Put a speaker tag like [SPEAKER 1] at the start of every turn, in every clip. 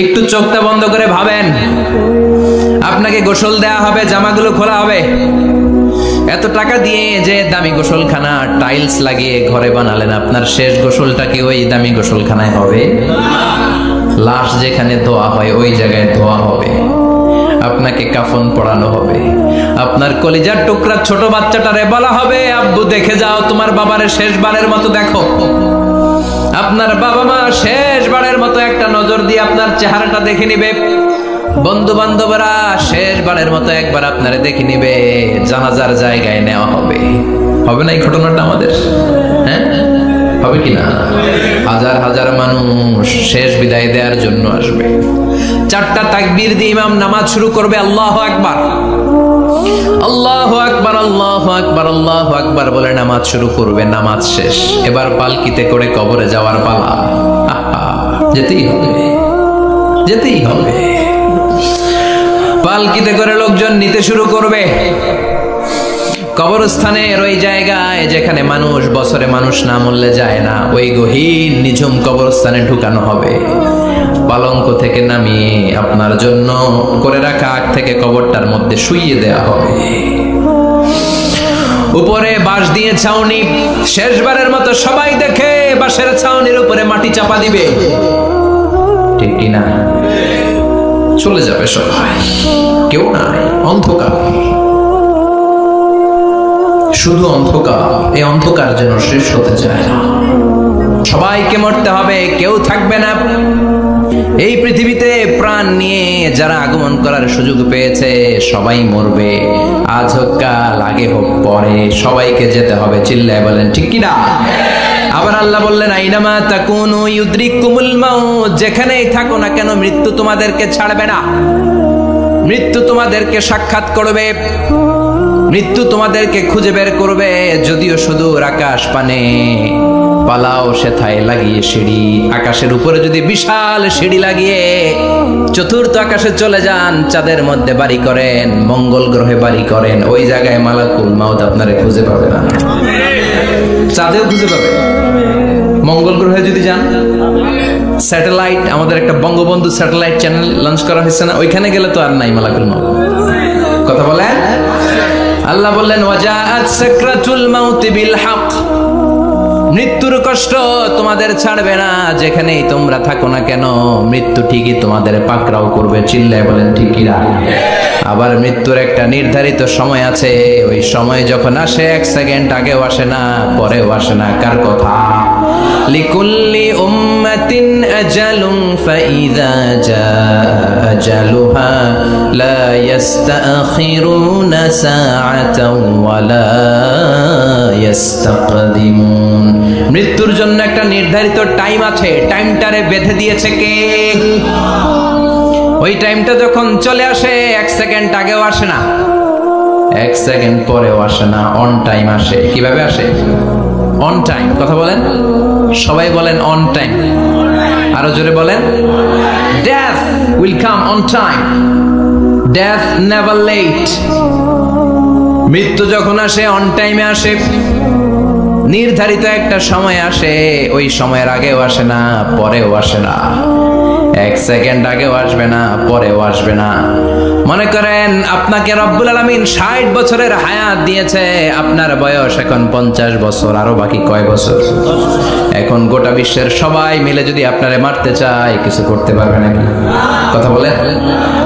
[SPEAKER 1] একটু চোখটা বন্ধ করে ভাবেন, আপনাকে গোসল দেয়া হবে, জামাগুলো খোলা হবে। এত টাকা দিয়ে যে দামি গোসলখানা টাইলস লাগিয়ে ঘরে বানালেন, আপনার শেষ গোসলটা কি ওই দামি গোসলখানায় হবে? লাশ যেখানে ধোয়া হয় ওই জায়গায় ধোয়া হবে। আপনাকে কাফন পরানো হবে। আপনার কলিজার টুকরা ছোট বাচ্চাটারে বলা হবে, আব্বু দেখে যাও তোমার বাবারে শেষবারের মতো দেখো। আপনার বাবা মা শেষবারের মতো একটা নজর দিয়ে আপনার চেহারাটা দেখে নিবে। বন্ধু বান্ধবরা শেষবারের মতো একবার আপনারে দেখে নিবে। জানাজার জায়গায় নেওয়া হবে। হবে না এই ঘটনাটা আমাদের? হ্যাঁ, হবে কিনা? হাজার হাজার মানুষ শেষ বিদায় দেওয়ার জন্য আসবে। 4টা তাকবীর দিয়ে ইমাম নামাজ শুরু করবে। আল্লাহু আকবার, আল্লাহু আকবার, আল্লাহু আকবার, আল্লাহু আকবার বলে নামাজ শুরু করবে। নামাজ শেষ। এবার পালকিতে করে কবরে যাওয়ার পালা। যেতেই হবে, যেতেই হবে। পালকিতে করে লোকজন নিতে শুরু করবে। কবরস্থানের ওই জায়গায় যেখানে মানুষ বছরে মানুষ না মরলে যায় না, ওই গহীন নিঝুম কবরস্থানে ঢুকানো হবে। পালঙ্ক থেকে নামিয়ে আপনার জন্য করে রাখা আগ থেকে কবরটার মধ্যে শুইয়ে দেয়া হবে। উপরে বাঁশ দিয়ে ছাউনি, শেষবারের মতো সবাই দেখে বাঁশের ছাউনির উপরে মাটি চাপা দিবে। ঠিক কিনা? চলে যাবে সবাই, কেউ নাই, অন্ধকার, শুধু অন্ধকার। এই অন্ধকার যেন শেষ হতে চায় না। সবাইকে মরতে হবে, কেউ থাকবে না। এই পৃথিবীতে প্রাণ নিয়ে যারা আগমন করার সুযোগ পেয়েছে সবাই মরবে। আজ হোক কাল, আগে হোক পরে, সবাইকে যেতে হবে। চিল্লায় বলেন ঠিক কিনা? আবার আল্লাহ বললেন, আইনামা তাকুনু ইউদরিকুমুল মাউত, যেখানেই থাকো না কেন মৃত্যু তোমাদেরকে ছাড়বে না। মৃত্যু তোমাদেরকে সাক্ষাৎ করবে, মৃত্যু তোমাদেরকে খুঁজে বের করবে। যদিও সুদূর আকাশ পানে পালাও সেথায় লাগিয়ে সিঁড়ি, আকাশের উপরে যদি বিশাল সিঁড়ি লাগিয়ে চতুর্থ আকাশে চলে যান, চাঁদের মধ্যে বাড়ি করেন, মঙ্গল গ্রহে বাড়ি করেন, ওই জায়গায় মালাকুল মাউত আপনারে খুঁজে পাবে না। চাঁদেও খুঁজে পাবে। মঙ্গল গ্রহে যদি যান, স্যাটেলাইট, আমাদের একটা বঙ্গবন্ধু স্যাটেলাইট চ্যানেল লঞ্চ করা হয়েছে না, ওইখানে গেলে তো আর নাই মালাকুল মাউত। কথা বলেন। আল্লাহ বললেন, ওয়াজাআত সাকরাতুল মাউতি বিল হক, মৃত্যুর কষ্ট তোমাদের ছাড়বে না। যেখানেই তোমরা থাকো না কেন মৃত্যু ঠিকই তোমাদের পাকড়াও করবে। চিল্লায় বলেন ঠিক কিনা? আবার মৃত্যুর একটা নির্ধারিত সময় আছে। ওই সময় যখন আসে 1 সেকেন্ড আগেও আসে না, পরেও আসে না। কার কথা? লিকুল্লি উম্মাতিন আজালুন ফাইযা জাআ আজালুহা লা ইস্তাখিরুনা সাআতাও ওয়ালা ইস্তাকদিমুন। মৃত্যুর জন্য একটা নির্ধারিত টাইম আছে। টাইমটারে বেঁধে দিয়েছে কে? ওই টাইমটা যখন চলে আসে 1 সেকেন্ড আগেও আসে না, 1 সেকেন্ড পরেও আসে না, অন টাইম আসে। কিভাবে আসে? On time. কথা বলেন, সবাই বলেন অন টাইম। আরো জোরে বলেন, death will come on time, death never late. মৃত্যু যখন আসে অন টাইমে আসে। নির্ধারিত একটা সময় আসে, ওই সময়ের আগেও আসে না, পরেও আসে না। 1 সেকেন্ড আগেও আসবে না, পরেও আসবে না। মনে করেন আপনাকে রব্বুল আলামিন 60 বছরের হায়াত দিয়েছে, আপনার বয়স এখন 50 বছর, আরো বাকি কয় বছর? এখন গোটা বিশ্বের সবাই মিলে যদি আপনারে মারতে চায়, কিছু করতে পারবে নাকি? কথা বলেন।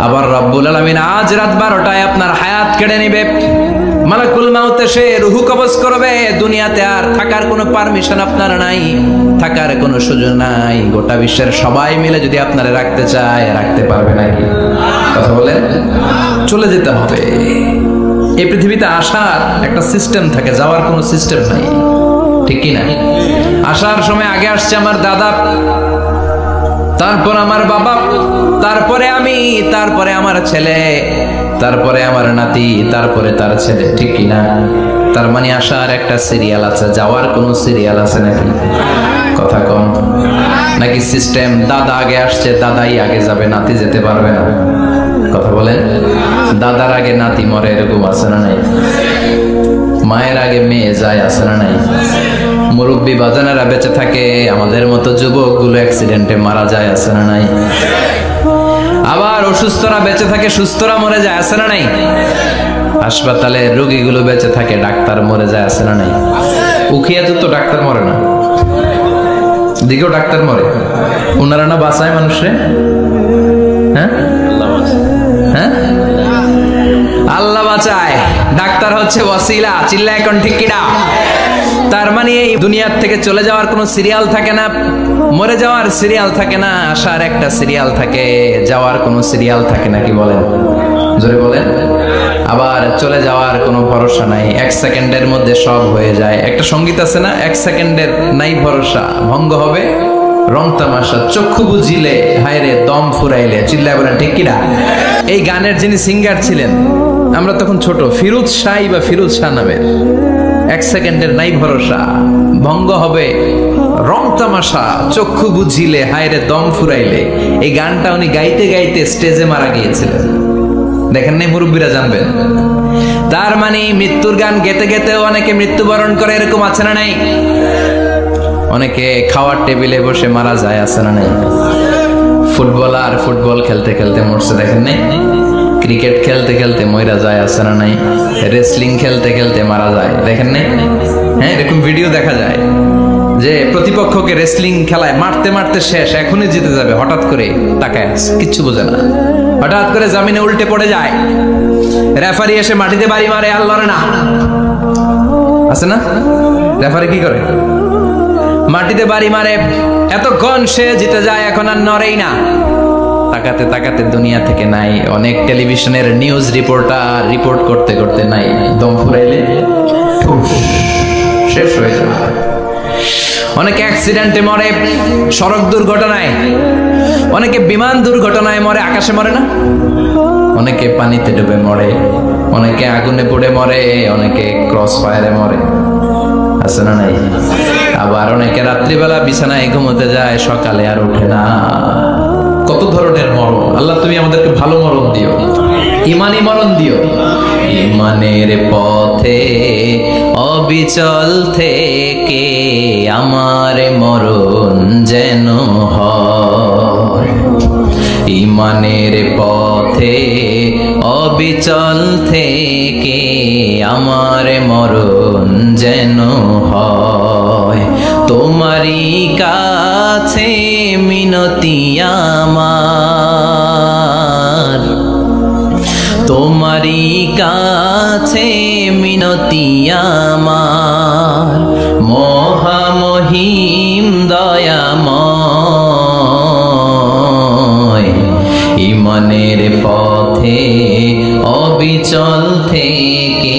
[SPEAKER 1] আবার রব্বুল আলামিন আজ রাত 12টায় আপনার হায়াত কেড়ে নিবে। মালাকুল মাউত এসে রুহু কবজ করবে। দুনিয়াতে আর থাকার কোনো পারমিশন আপনার নাই, থাকার কোনো সুযোগ নাই। গোটা বিশ্বের সবাই মিলে যদি আপনারে রাখতে চায়, রাখতে পারবে নাকি? কথা বলেন। চলে যেতে হবে। এই পৃথিবীতে আসার একটা সিস্টেম থাকে, যাওয়ার কোনো সিস্টেম নাই। ঠিক কি না? আসার সময় আগে আসছে আমার দাদা, তারপর আমার বাবা, তারপরে আমি, তারপরে আমার ছেলে, তারপরে আমার নাতি, তারপরে তার ছেলে। ঠিক কিনা? তার মানে আসার একটা সিরিয়াল আছে, যাওয়ার কোনো সিরিয়াল আছে নাকি? কথা কম। নাকি সিস্টেম দাদা আগে আসছে, দাদাই আগে যাবে, নাতি যেতে পারবে না? কথা বলেন। দাদার আগে নাতি মরে, এরকম আছে না নাই? মায়ের আগে মেয়ে যায়, আছে না নাই? মুরব্বী বাজানেরা বেঁচে থাকে, আমাদের মতো যুবক গুলো অ্যাক্সিডেন্টে মারা যায়, আছে না নাই? আবার অসুস্থরা বেঁচে থাকে, সুস্থরা মরে যায়, আছে না নাই? হাসপাতালে রোগীগুলো বেঁচে থাকে, ডাক্তার মরে যায়, আছে না নাই? উখিয়াতে তো ডাক্তার মরে না, দিকেও ডাক্তার মরে, ওনারা না বাঁচায় মানুষে। হ্যাঁ হ্যাঁ, আল্লাহ বাঁচায়, ডাক্তার হচ্ছে ওয়াসিলা। চিল্লা এখন ঠিক কিনা? তার মানে এই দুনিয়ার থেকে চলে যাওয়ার কোনো সিরিয়াল থাকে না, মরে যাওয়ার সিরিয়াল থাকে না, আসার একটা সিরিয়াল থাকে, যাওয়ার কোনো সিরিয়াল থাকে না। কি বলেন? জোরে বলেন। আবার চলে যাওয়ার কোনো ভরসা নাই, এক সেকেন্ডের মধ্যে সব হয়ে যায়। একটা সঙ্গীত আছে না, এক সেকেন্ডের নাই ভরসা, ভঙ্গ হবে রং তামাশা, চক্ষু বুঝিলে হায়রে দম ফুরাইলে। চিল্লায় বলেন ঠিক কিনা? এই গানের যিনি সিঙ্গার ছিলেন, আমরা তখন ছোট, ফিরোজ শাহ বা ফিরোজ শাহ নামের, এক সেকেন্ডের নাই ভরসা, ভঙ্গ হবে রং তামাশা, চক্ষু বুঝিলে হায়রে দম ফুরাইলে। এই গানটা উনি গাইতে গাইতে স্টেজে মারা গিয়েছিলেন। দেখেন নাই? মুরব্বীরা জানবেন। তার মানে মৃত্যুর গান গেতে গেতেও অনেকে মৃত্যুবরণ করে, এরকম আছে না নাই? অনেকে খাওয়ার টেবিলে বসে মারা যায়, আছে না নাই? ফুটবলার ফুটবল খেলতে খেলতে মরছে, দেখেন নাই? ক্রিকেট খেলতে খেলতে মইরা যায়, আছে না নাই? রেসলিং খেলতে খেলতে মারা যায়, দেখেন নাই? হ্যাঁ, এরকম ভিডিও দেখা যায় যে প্রতিপক্ষকে রেসলিং খেলায় মারতে মারতে শেষ, এখনই জিতে যাবে, হঠাৎ করে তাকায় কিচ্ছু বোঝে না, হঠাৎ করে জামিনে উল্টে পড়ে যায়, রেফারি এসে মাটিতে বাড়ি মারে, আর লড়ে না, আছে না? রেফারি কি করে? মাটিতে বাড়ি মারে, এতক্ষণ সে জিতে যায়, এখন আর নড়েই না। তাকাতে তাকাতে দুনিয়া থেকে নাই। অনেক টেলিভিশনের নিউজ রিপোর্টার রিপোর্ট করতে করতে নাই, দম ফুরাইলে শেষ হয়ে যায়। অনেকে অ্যাক্সিডেন্টে মরে, সড়ক দুর্ঘটনায়, অনেকে বিমান দুর্ঘটনায় মরে, আকাশে মরে না? অনেকে পানিতে ডুবে মরে, অনেকে আগুনে পুড়ে মরে, অনেকে ক্রস ফায়ারে মরে, আছে না নাই? আবার অনেকে রাত্রিবেলা বিছানায় ঘুমোতে যায়, সকালে আর ওঠে না। কত ধরনের মরণ! আল্লাহ তুমি আমাদেরকে ভালো মরণ দিও, ইমানি মরণ দিও। ইমানের পথে অবিচল থেকে আমার মরণ যেন হয়, ইমানের পথে অবিচল থেকে আমার মরণ যেন হয়। তোমারই কাছে মিনতি আমার, তোমারই কাছে মিনতি আমার, মহামহিম দয়াময়। ইমানের পথে অবিচল থেকে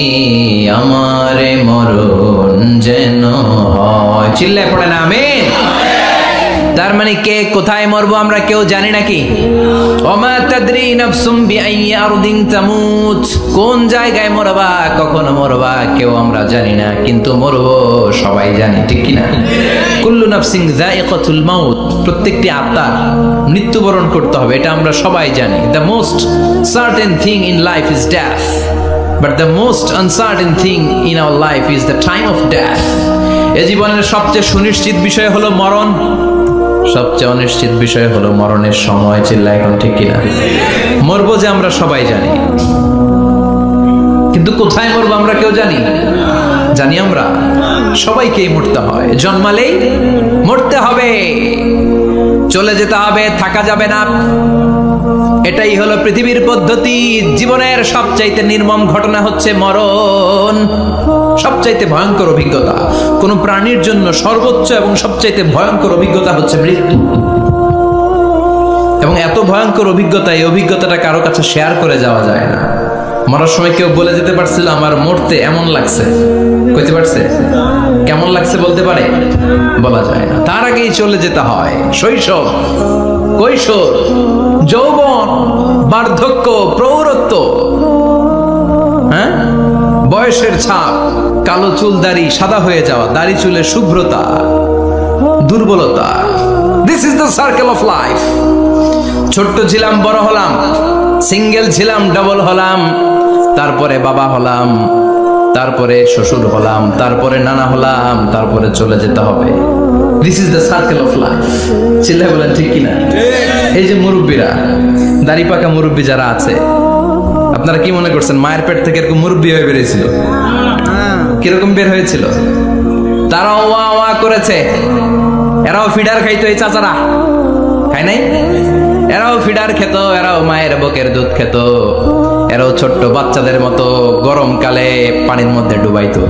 [SPEAKER 1] আমার মরণ যেন হয়। চিল্লায় পড়ে না আমিন? তার মানে কে কোথায় মরবো আমরা কেউ জানি নাকি? ওমা তাদরি নাফসুম বিআইয়ি আরদিন তামুত, কোন জায়গায় মরবা, কখন মরবা কেউ আমরা জানি না, কিন্তু মরবো সবাই জানি, ঠিক কি না? কুল্লু নাফসিন যায়িকাতুল মাউত, প্রত্যেকটি আত্মার মৃত্যুবরণ করতে হবে, এটা আমরা সবাই জানি। The most certain thing in life is death, but the most uncertain thing in our life is the time of death. এই জীবনের সবচেয়ে সুনিশ্চিত বিষয় হলো মরণ, সবচেয়ে অনিশ্চিত বিষয় হলো মরণের সময়। চিল্লা এখন ঠিক কিনা? মরবো যে আমরা সবাই জানি, কিন্তু কোথায় মরবো আমরা কেউ জানি? জানি আমরা সবাইকেই মরতে হয়, জন্মালেই মরতে হবে, চলে যেতে হবে, থাকা যাবে না। এটাই হলো পৃথিবীর পদ্ধতি। জীবনের সবচাইতে নির্মম ঘটনা হচ্ছে মরণ, সবচাইতে ভয়ঙ্কর অভিজ্ঞতা। কোন প্রাণীর জন্য সর্বোচ্চ এবং সবচাইতে ভয়ঙ্কর অভিজ্ঞতা হচ্ছে মৃত্যু। এবং এত ভয়ঙ্কর অভিজ্ঞতা, এই অভিজ্ঞতাটা কারো কাছে শেয়ার করে যাওয়া যায় না। মরার সময় কেউ বলে যেতে পারছিল আমার মরতে এমন লাগছে, কইতে পারছে? কেমন লাগছে বলতে পারে? বলা যায় না। তার আগেই চলে যেতে হয় শৈশব, কৈশোর, যৌবন, বার্ধক্য, প্রৌঢ়ত্ব, হ্যাঁ, বয়সের ছাপ, কালো চুল দাড়ি সাদা হয়ে যাওয়া, দাড়ি চুলের শুভ্রতা, দুর্বলতা। This is the circle of life. ছোট্ট ছিলাম, বড় হলাম, সিঙ্গেল ছিলাম, ডাবল হলাম, তারপরে বাবা হলাম, তারপরে শ্বশুর হলাম, তারপরে নানা হলাম, তারপরে চলে যেতে হবে। This is the circle of life. চিল্লায় বলেন ঠিক কিনা? এই যে মুরব্বীরা, দাড়ি পাকা মুরব্বী যারা আছে, আপনারা কি মনে করছেন মায়ের পেট থেকে এরকম মুরব্বী হয়ে বেরিয়েছিল? কিরকম বের হয়েছিল? তারাও ওয়া ওয়া করেছে, এরাও ফিডার খাইতো, এই চাচারা খায় নাই? এরাও ফিডার খেত, এরাও মায়ের বুকের দুধ খেত, এরাও ছোট্ট বাচ্চাদের মতো গরমকালে পানির মধ্যে ডুবাইতো।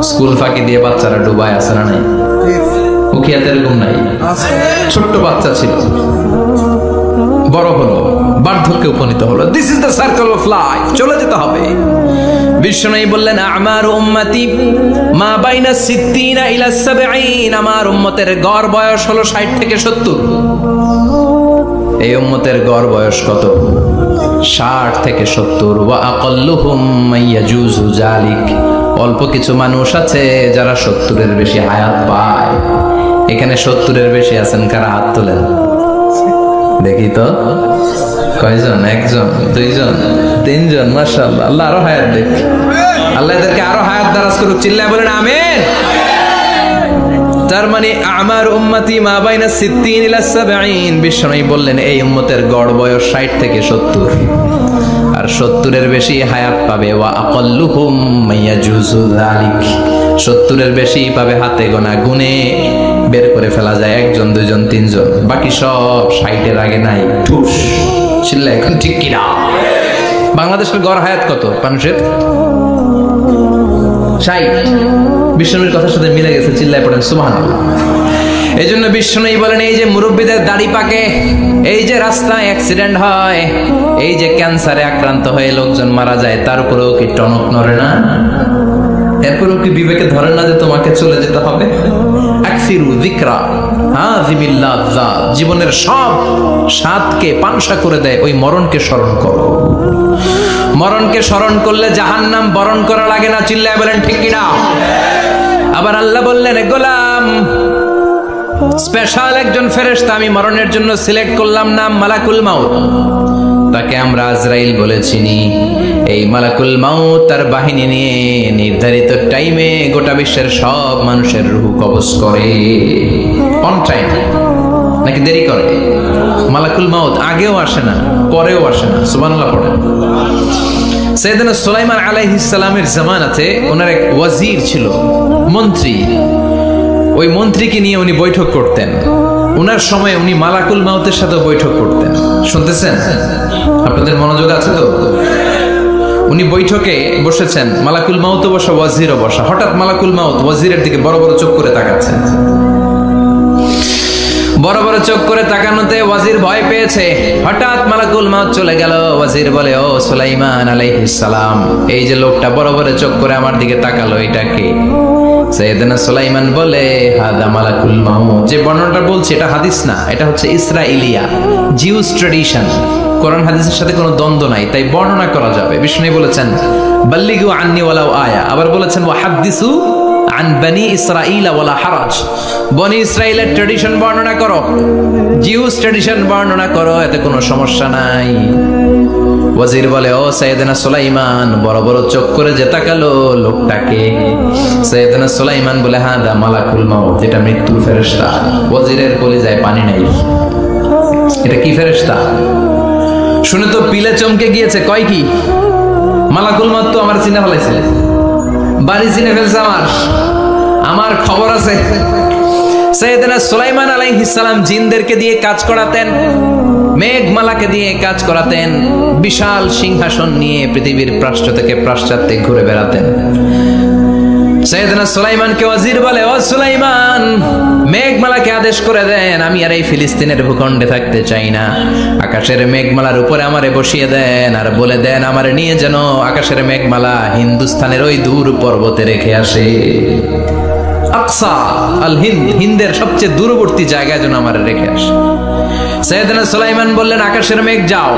[SPEAKER 1] স্কুল ফাঁকি দিয়ে বাচ্চারা ডুবায়, আছে না নাই? উখিয়াতে এরকম নাই? ছোট্ট বাচ্চা ছিল, বড় হলো, বার্ধক্যে উপনীত হলো। This is the circle of life, চলে যেতে হবে। বিশ্বনবী বললেন আমার উম্মতি মা বাইনা 60 ইলা 70, আমার উম্মতের গড় বয়স হলো 60 থেকে 70। এই উম্মতের গড় বয়স কত? 60 থেকে 70। ওয়া আকাল্লুহুম মাইয়াজুজু যালিক, অল্প কিছু মানুষ আছে যারা 70-এর বেশি হায়াত পায়। এখানে 70-এর বেশি আছেন কারা? হাত তোলেন দেখি তো। কয়জন? একজন, দুইজন, তিনজন? মাশাআল্লাহ, আল্লাহ আরো হায়াত দেখ, আল্লাহ এদেরকে আরো হায়াত দারাজ করুক। চিল্লায় বলেন আমিন। তার মানে আমার উম্মতি মা বাইনা 60 ইলা 70। বিশ্বনবী বললেন এই উম্মতের গড় বয়স 60 থেকে 70, আর 70-এর বেশি হায়াত পাবে। ওয়া আকাল্লুহুম মাইয়াজুজু যালিক, 70-এর বেশি পাবে হাতে গোনা, গুনে বের করে ফেলা যায় একজন, দুইজন, তিনজন, বাকি সব 60-এর আগে নাই। ঠুস। চিল্লা এখন ঠিক কিনা? বাংলাদেশের গড় হায়াত কত মানুষের? 60। বিশ্বনবীর কথার সাথে মিলে গেছে। চিল্লায় পড়েন সুবহানাল্লাহ। এই জন্য বিশ্বনবী বলেন এই যে মুরব্বীদের দাড়ি পাকে, এই যে রাস্তায় অ্যাক্সিডেন্ট হয়, এই যে ক্যান্সারে আক্রান্ত হয়ে লোকজন মারা যায়, তার উপরেও কি টনক নড়ে না? এরপরেও কি বিবেকে ধরে না যে তোমাকে চলে যেতে হবে? আকসিরু যিকরা হাযিমিল লাযযাত, জীবনের সব স্বাদকে পানসা করে দেয় ওই মরণকে স্মরণ করো। মরণকে স্মরণ করলে জাহান্নাম বরণ করা লাগে না। চিল্লায় বলেন ঠিক কিনা? আবার আল্লাহ বললেন গোলাম, স্পেশাল একজন ফেরেশতা আমি মরণের জন্য সিলেক্ট করলাম, নাম মালাকুল মাউত। তাকে আমরা আজরাইল বলে চিনি। এই মালাকুল মাউত তার বাহিনী নিয়ে নির্ধারিত টাইমে গোটা বিশ্বের সব মানুষের রূহ কবজ করে। অন টাইম নাকি দেরি করে? মালাকুল মাউত আগেও আসে না, পরেও আসে না। সুবহানাল্লাহ পড়েন। সাইয়েদনা সুলাইমান আলাইহিস সালামের জামানাতে ওনার এক ওয়াজির ছিল, মন্ত্রী। ওই মন্ত্রীকে নিয়ে উনি বৈঠক করতেন। উনার সময় উনি মালাকুল মাউতের সাথে বৈঠক করতেন। শুনতেছেন? আপনাদের মনোযোগ আছে তো? উনি বৈঠকে বসেছেন, মালাকুল মাউতও বসা, ওয়াজিরও বসা। হঠাৎ মালাকুল মাউত ওয়াজিরের দিকে বড় বড় চোখ করে তাকাচ্ছেন। বড় বড় চোখ করে তাকানোতে ওয়াজির ভয় পেয়েছে। হঠাৎ মালাকুল মাউত চলে গেল। ওয়াজির বলে, ও সুলাইমান আলাইহিস সালাম, এই যে লোকটা বড় বড় চোখ করে আমার দিকে তাকালো, এটা কে? সাইয়েদনা সুলাইমান বলে, হাদা মালাকুল মাউত। যে বর্ণনাটা বলছি এটা হাদিস না, এটা হচ্ছে ইসরাইলিয়া, জিউস ট্র্যাডিশন। কোরআন হাদিসের সাথে কোনো দ্বন্দ্ব নাই, তাই বর্ণনা করা যাবে। বিষ্ণু বলেছেন বাল্লিগু আন্নি ওয়ালাউ আয়া, আবার বলেছেন ওয়া হাদিসু আন বনি ইসরাইল ওয়ালা হারাজ। বনি ইসরাইলের ট্র্যাডিশন বর্ণনা করো, জিউস ট্র্যাডিশন বর্ণনা করো, এতে কোনো সমস্যা নাই। ওয়াজির বলে, ও সাইয়েদনা সুলাইমান, বড় বড় চোখ করে যে তাকালো লোকটাকে? সাইয়েদনা সুলাইমান বলে, হাদা মালাকুল মাউত, এটা মৃত্যুর ফেরেশতা। ওয়াজিরের কলিজায় পানি নাই। এটা কি ফেরেশতা? শুনে তো পিলে চমকে গিয়েছে। কয় কি? মালাকুল মাউত তো আমার চিনে ফেলাইছে, বাড়ি চিনে ফেলছে, আমার খবর আছে। সাইয়েদনা সুলাইমান আলাইহিস সালাম জিনদেরকে দিয়ে কাজ করাতেন, মেঘমালাকে দিয়ে কাজ করাতেন, বিশাল সিংহাসন নিয়ে পৃথিবীর প্রাচ্য থেকে পাশ্চাত্যে ঘুরে বেড়াতেন। সাইয়েদনা সুলাইমানকে ওয়াজির বলে, ও সুলাইমান, মেঘমালাকে আদেশ করে দেন, আমি আর এই ফিলিস্তিনের ভূখণ্ডে থাকতে চাই না। আকাশের মেঘমালার উপরে আমারে বসিয়ে দেন, আর বলে দেন আমারে নিয়ে যেন আকাশের মেঘমালা হিন্দুস্তানের ওই দূর পর্বতে রেখে আসে। আকসা আল হিন্দ, হিন্দের সবচেয়ে দূরবর্তী জায়গায় যেন আমারে রেখে আসে। সাইয়েদনা সুলাইমান বললেন, আকাশের মেঘ যাও,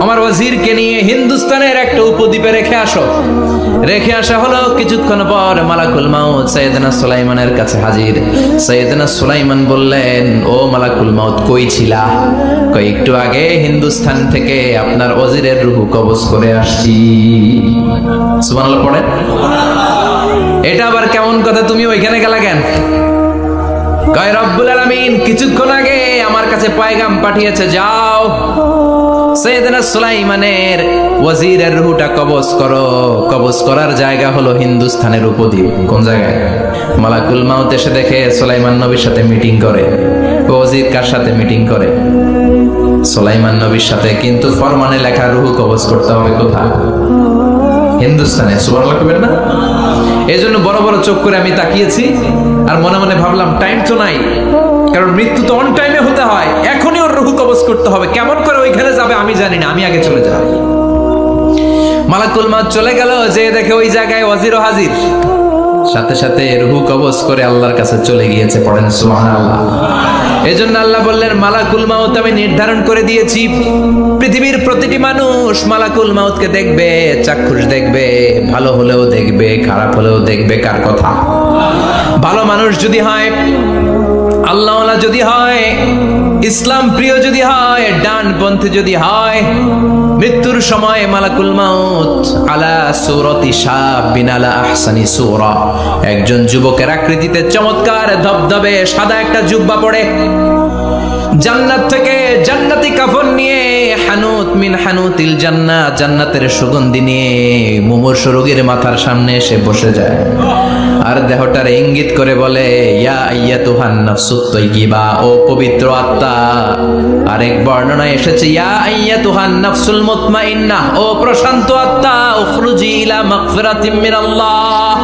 [SPEAKER 1] আমার ওয়াজিরকে নিয়ে হিন্দুস্তানের একটা উপদ্বীপে রেখে আসো। রেখে আসা হলো। কিছুক্ষণ পর মালাকুল মাউত সাইয়েদনা সুলাইমানের কাছে হাজির। সাইয়েদনা সুলাইমান বললেন, ও মালাকুল মাউত, কই ছিলা? কই একটু আগে হিন্দুস্তান থেকে আপনার ওয়াজিরের রূহ কবজ করে আসছি। সুবহানাল্লাহ পড়েন। এটা আবার কেমন কথা, তুমি ওইখানে গেলা কেন? কয় রব্বুল আলামিন কিছুক্ষণ আগে আমার কাছে পয়গাম পাঠিয়েছে, যাও সাইয়েদনা সুলাইমানের ওয়াজিরের রূহটা কবজ করো। কবজ করার জায়গা হলো হিন্দুস্তানের উপদ্বীপ। কোন জায়গায়? মালাকুল মাউত এসে দেখে সুলাইমান নবীর সাথে মিটিং করে। ওয়াজির কার সাথে মিটিং করে? সুলাইমান নবীর সাথে। কিন্তু ফরমানে লেখা রূহ কবজ করতে হবে কোথায়? হিন্দুস্তানে। সুবহানাল্লাহ কইবেন না? এজন্য বড় বড় চোখ করে আমি তাকিয়েছি আর মনে মনে ভাবলাম টাইম তো নাই, কারণ মৃত্যু তো অন টাইমে হতে হয়। এখনই ওর রূহ কবজ করতে হবে। কেমন করে ওইখানে যাবে আমি জানি না, আমি আগে চলে যাই। মালাকুল মাউত চলে গেল, যে দেখে ওই জায়গায় ওয়াজিরও হাজির। সাথে সাথে রূহ কবজ করে আল্লাহর কাছে চলে গিয়েছে। পড়েন সুবহানাল্লাহ। এজন্য আল্লাহ বললেন, মালাকুল মাউত আমি নির্ধারণ করে দিয়েছি, পৃথিবীর প্রতিটি মানুষ মালাকুল মাউতকে দেখবে, চাক্ষুষ দেখবে, ভালো হলেও দেখবে, খারাপ হলেও দেখবে। কার কথা? ভালো মানুষ যদি হয়, আল্লাহওয়ালা যদি হয়, ইসলাম প্রিয় যদি হয়, ডানপন্থী যদি হয়, মৃত্যুর সময় মালাকুল মাউত আলা সূরাতি শাবিন আলা আহসানি সূরা, একজন যুবকের আকৃতিতে চমৎকার ধবধবে সাদা একটা জুব্বা পরে, জান্নাত থেকে জান্নাতি কাফন নিয়ে, হানুত মিন হানুতিল জান্নাত, জান্নাতের সুগন্ধি নিয়ে মুমূর্ষু রোগীর মাথার সামনে এসে বসে যায় আর দেহটার ইঙ্গিত করে বলে, ইয়া আইয়াতুহান নাফসুত তাইয়্যিবা, ও পবিত্র আত্মা। আরেক বর্ণনায় এসেছে, ইয়া আইয়াতুহান নাফসুল মুতমাইন্নাহ, ও প্রশান্ত আত্মা, উখরুজি ইলা মাগফিরাতিম মিনাল্লাহ,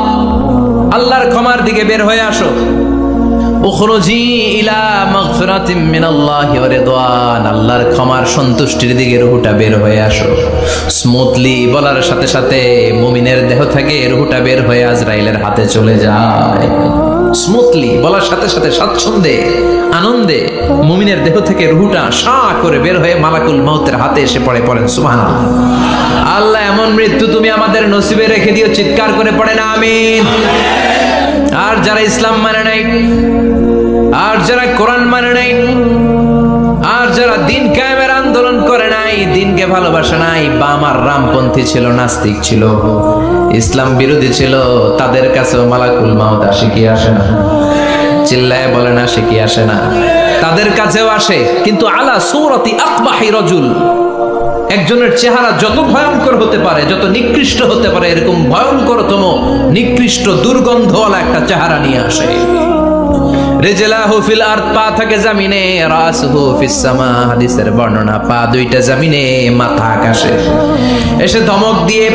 [SPEAKER 1] আল্লাহর ক্ষমার দিকে বের হয়ে আসো। উখরুজি ইলা মাগফিরাতিম মিনাল্লাহি ওয়া রিদওয়ান, আল্লাহর ক্ষমার সন্তুষ্টির দিকে রূহটা বের হয়ে আসো। স্মুথলি বলার সাথে সাথে মুমিনের দেহ থেকে রূহটা বের হয়ে আজরাইলের হাতে চলে যায়। স্মুথলি বলার সাথে সাথে স্বাচ্ছন্দ্যে আনন্দে মুমিনের দেহ থেকে রূহটা সা করে বের হয়ে মালাকুল মাউতের হাতে এসে পড়ে। পড়েন সুবহানাল্লাহ। আল্লাহ এমন মৃত্যু তুমি আমাদের নসিবে রেখে দিও, চিৎকার করে পড়েন আমিন। আর যারা ইসলাম মানে নাই, আর যারা কোরআন মানে নাই, আর যারা দিন কায়েমের আন্দোলন করে নাই, দিনকে ভালোবাসে নাই, বাম আর রামপন্থী ছিল, নাস্তিক ছিল, ইসলাম বিরোধী ছিল, তাদের কাছেও মালাকুল মাউত আসে কি আসে না? চিল্লায় বলেন আসে কি আসে না? তাদের কাছেও আসে, কিন্তু আলা সূরাতি আকবাহি রাজুল, একজনের চেহারা যত ভয়ঙ্কর হতে পারে, যত নিকৃষ্ট হতে পারে, এরকম ভয়ঙ্করতম নিকৃষ্ট দুর্গন্ধওয়ালা একটা চেহারা নিয়ে আসে। রিজলাহু ফিল আরদ, পা থাকে জমিনে, রাসুহু ফিস সামা, হাদিসের বর্ণনা, পা দুইটা জমিনে, মাথা আকাশে। এসে ধমক দিয়ে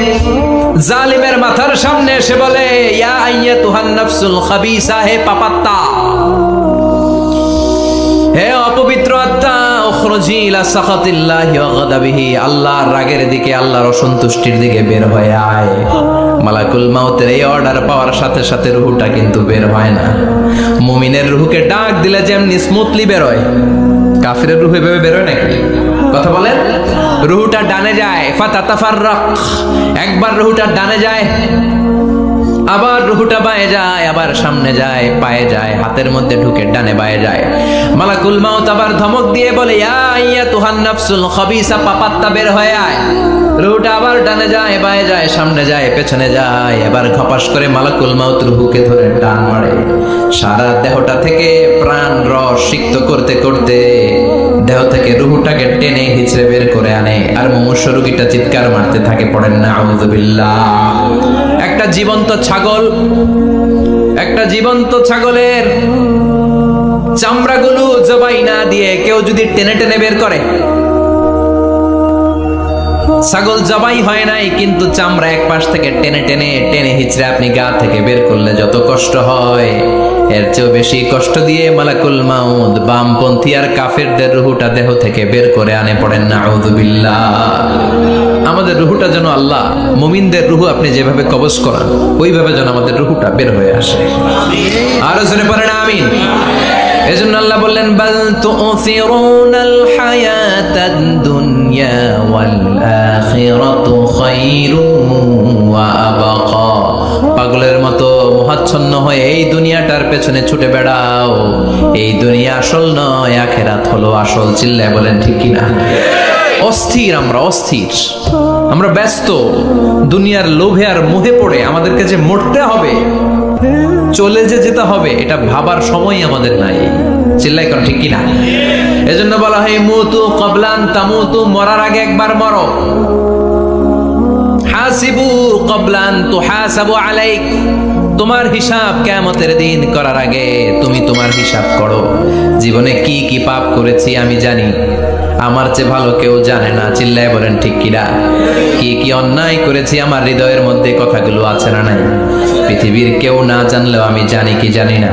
[SPEAKER 1] জালিমের মাথার সামনে এসে বলে, ইয়া আইয়াতুহান নাফসুল খাবিসা, হে পাপাত্তা, হে অপবিত্র আত্মা, উখরুজি ইলা সাখাতিল্লাহি ওয়া গাদাবিহি, আল্লাহর রাগের দিকে, আল্লাহর অসন্তুষ্টির দিকে বের হয়ে আয়। মালাকুল মাউতের এই অর্ডার পাওয়ার সাথে সাথে রূহটা কিন্তু বের হয় না। মুমিনের রূহকে ডাক দিলে যেমনি স্মুথলি বের হয়, কাফিরের রূহ এভাবে বের হয় নাকি? কথা বলেন। রূহটা ডানে যায়, ফাতাতাফাররাক, একবার রূহটা ডানে যায়, আবার রূহটা বায়ে যায়, আবার সামনে যায়, পায়ে যায়, হাতের মধ্যে ঢুকে ডানে বায়ে যায়। মালাকুল মাউত আবার ধমক দিয়ে বলে, ইয়া আইয়াতুহান নাফসুল খাবিসা, পাপাত্তা বের হয়ে আয়। রূহটা আবার ডানে যায়, বায়ে যায়, সামনে যায়, পেছনে যায়। এবার ঘপাস করে মালাকুল মাউত রূহকে ধরে টান মারে। সারা দেহটা থেকে প্রাণ রস সিক্ত করতে করতে দেহ থেকে রূহটাকে টেনে হিচড়ে বের করে আনে। আর মুমূর্ষু রোগীটা চিৎকার মারতে থাকে। পড়েন না আউযু বিল্লাহ। একটা জীবন্ত ছাগল, একটা জীবন্ত ছাগলের চামড়াগুলো জবাই না দিয়ে কেউ যদি টেনে টেনে বের করে, ছাগল জবাই হয় নাই কিন্তু চামড়া এক পাশ থেকে টেনে টেনে টেনে হিচড়ে আপনি গা থেকে বের করলে যত কষ্ট হয়, এর চেয়েও বেশি কষ্ট দিয়ে মালাকুল মাউত বামপন্থী আর কাফেরদের রূহটা দেহ থেকে বের করে আনে। পড়েন না আউযু বিল্লাহ। আমাদের রূহটা যেন আল্লাহ, মুমিনদের রূহ আপনি যেভাবে কবজ করান, ওইভাবে যেন আমাদের রূহটা বের হয়ে আসে। আরো জোরে পড়েন আমিন। এজন্য আল্লাহ বললেন, বাল তুসিরুনাল হায়াতাদ দুনিয়া ওয়াল আখিরাতু খায়রুন ওয়া আবকা। পাগলের মতো মোহাচ্ছন্ন হয়ে এই দুনিয়াটার পেছনে ছুটে বেড়াও। এই দুনিয়া আসল নয়, আখিরাত হলো আসল। চিল্লায় বলেন ঠিক কিনা? অস্থির, আমরা অস্থির, আমরা ব্যস্ত দুনিয়ার লোভে আর মোহে পড়ে আমাদেরকে যে মরতে হবে চলে যে যেতে হবে এটা ভাবার সময় আমাদের নাই। চিল্লাই কোন ঠিক কিনা? এজন্য বলা হয় মুতু ক্বাবলান তামুতু, মরার আগে একবার মরো। হাসিবু ক্বাবলান তুহাসাবু আলাইক, তোমার হিসাব কিয়ামতের দিন করার আগে তুমি তোমার হিসাব করো। জীবনে কি কি পাপ করেছি আমি জানি, আমার চেয়ে ভালো কেউ জানে না। চিল্লায় বলেন ঠিক কিনা? কি কি অন্যায় করেছি আমার হৃদয়ের মধ্যে কথাগুলো আছে না নাই? পৃথিবীর কেউ না জানলেও আমি জানি কি জানি না?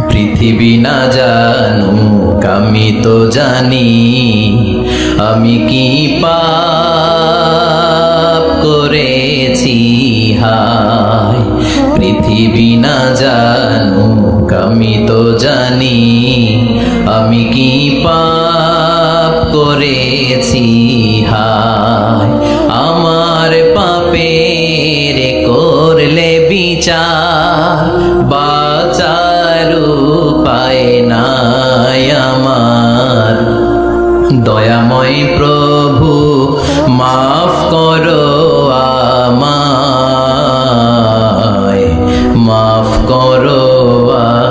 [SPEAKER 1] পৃথিবী না জানুক আমি তো জানি, আমি কি পাপ করেছি হায়। পৃথিবী না জানুক আমি তো জানি, আমি কি পাপ করেছি হায়। আমার পাপের করলে বিচার, বাঁচার উপায় নাই আমার। দয়াময় প্রভু মাফ করো আমায়, মাফ করো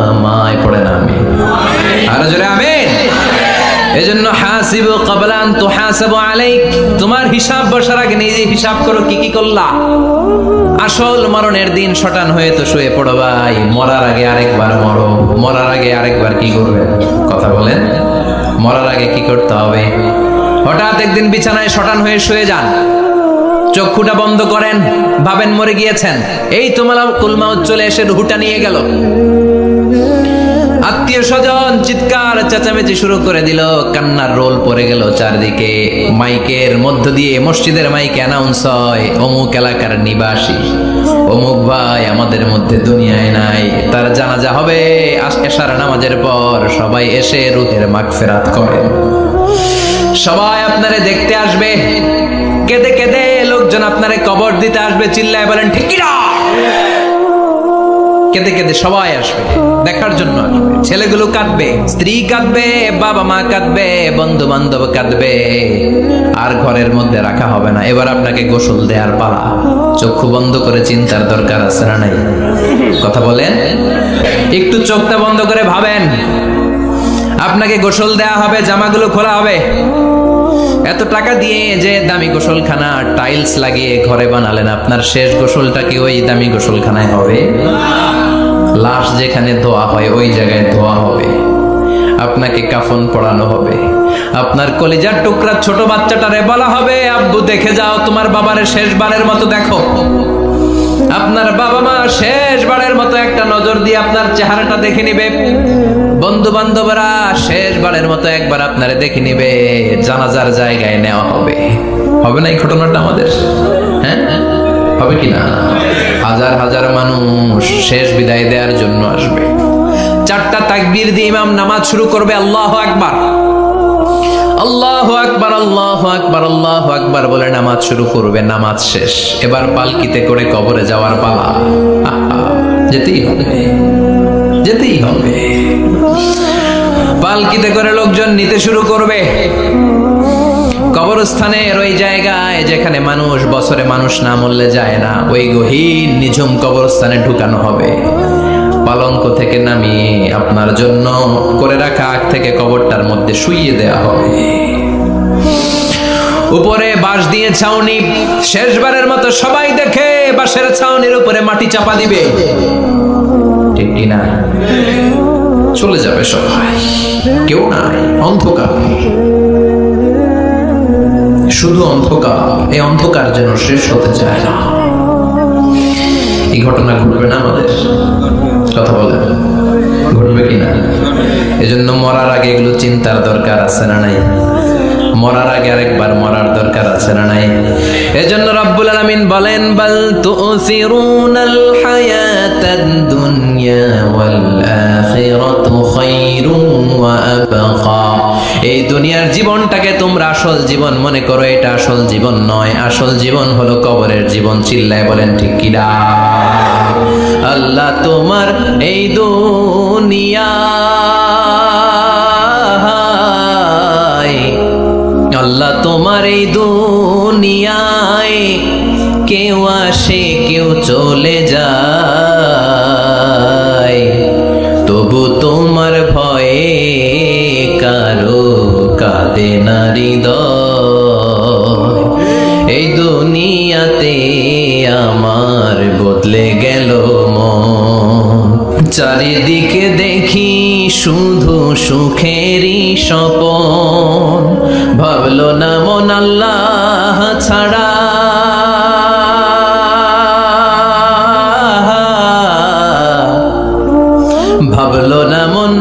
[SPEAKER 1] আমায়। পড়েন আমিন, আরো জোরে আমিন। এজন্য হাসিবু ক্বাবলা আন তুহাসাবু আলাইক, তোমার হিসাব বসার আগে নিজে হিসাব করো কি কি করলা। আসল মরণের দিন শটান হয়ে তো শুয়ে পড়ো ভাই, মরার আগে আরেকবার মরো। মরার আগে আরেকবার কি করবে? কথা বলেন, মরার আগে কি করতে হবে? হঠাৎ একদিন বিছানায় শটান হয়ে শুয়ে যান, চক্ষুটা বন্ধ করেন, ভাবেন মরে গিয়েছেন, এই তো মালাকুল মাউত চলে এসে রুহটা নিয়ে গেল। আত্মীয় স্বজন চিৎকার চেঁচামেচি শুরু করে দিল, কান্নার রোল পড়ে গেল চারদিকে। মাইকের মধ্য দিয়ে, মসজিদের মাইকে অ্যানাউন্স হয়, অমুক এলাকার নিবাসী অমুক ভাই আমাদের মধ্যে দুনিয়ায় নাই, তার জানাজা হবে এশার নামাজের পর। সবাই এসে রূহের মাগফিরাত করেন, সবাই আপনারে দেখতে আসবে, কেঁদে কেঁদে লোকজন আপনারে কবর দিতে আসবে। চিল্লায় বলেন ঠিক কি না? কেঁদে কেঁদে সবাই আসবে, দেখার জন্য আসবে। ছেলেগুলো কাঁদবে, স্ত্রী কাঁদবে, বাবা মা কাঁদবে, বন্ধু বান্ধব কাঁদবে, আর ঘরের মধ্যে রাখা হবে না। এবার আপনাকে গোসল দেওয়ার পালা। চক্ষু বন্ধ করে চিন্তার দরকার আছে না নাই? কথা বলেন, একটু চোখটা বন্ধ করে ভাবেন, আপনাকে গোসল দেয়া হবে, জামাগুলো খোলা হবে। এত টাকা দিয়ে যে দামি গোসলখানা টাইলস লাগিয়ে ঘরে বানালেন, আপনার শেষ গোসলটা কি ওই দামি গোসলখানায় হবে? লাশ যেখানে ধোয়া হয় ওই জায়গায় ধোয়া হবে, আপনাকে কাফন পরানো হবে। আপনার কলিজার টুকরা ছোট বাচ্চাটারে বলা হবে, আব্বু দেখে যাও তোমার বাবারে শেষবারের মতো দেখো। আপনার বাবা মা শেষবারের মতো একটা নজর দিয়ে আপনার চেহারাটা দেখে নিবে। বন্ধু বান্ধবরা শেষবারের মতো একবার আপনারে দেখে নিবে, জানাজার জায়গায় নেওয়া হবে। হবে না এই ঘটনাটা আমাদের? হ্যাঁ, হবে কি না? হাজার হাজার মানুষ শেষ বিদায় দেওয়ার জন্য আসবে। চারটা তাকবীর দিয়ে ইমাম নামাজ শুরু করবে, আল্লাহু আকবার, আল্লাহু আকবার, আল্লাহু আকবার, আল্লাহু আকবার বলে নামাজ শুরু করবে। নামাজ শেষ, এবার পালকিতে করে কবরে যাওয়ার পালা। যেতেই হবে, যেতেই হবে। পালকিতে করে লোকজন নিতে শুরু করবে। কবরস্থানের ওই জায়গায় যেখানে মানুষ বছরে মানুষ না মরলে যায় না, ওই গহীন নিঝুম কবরস্থানে ঢুকানো হবে। পালঙ্ক থেকে নামিয়ে আপনার জন্য করে রাখা আগ থেকে কবরটার মধ্যে শুইয়ে দেয়া হবে। উপরে বাঁশ দিয়ে ছাউনি, শেষবারের মতো সবাই দেখে বাঁশের ছাউনির উপরে মাটি চাপা দিবে। ঠিক কিনা? চলে যাবে সবাই, কেউ নাই, অন্ধকার, শুধু অন্ধকার। এই অন্ধকার যেন শেষ হতে চায় না। এই ঘটনা ঘটবে না আমাদের? কথা বলেন, ঘটবে কিনা? এজন্য মরার আগে এগুলো চিন্তার দরকার আছে না নাই? মরার আগে আরেকবার মরার দরকার আছে না নাই? এজন্য রব্বুল আলামিন বলেন, বাল তুসিরুনাল হায়াতাদ দুনিয়া ওয়াল আখিরাতু খায়রুন ওয়া আবকা। এই দুনিয়ার জীবনটাকে তোমরা আসল জীবন মনে করো, এটা আসল জীবন নয়। আসল জীবন হলো কবরের জীবন। চিল্লায় বলেন ঠিক কিনা? আল্লাহ তোমার এই দুনিয়া, আল্লাহ তোমার এই দুনিয়ায় কেউ আসে কেউ চলে যায়। কাঁদে না হৃদয়। এই দুনিয়াতে আমার বদলে গেল মন, চারিদিকে দেখি শুধু সুখেরই স্বপন। ভাবলো না মন আল্লাহ ছাড়া, ভাবলো না মন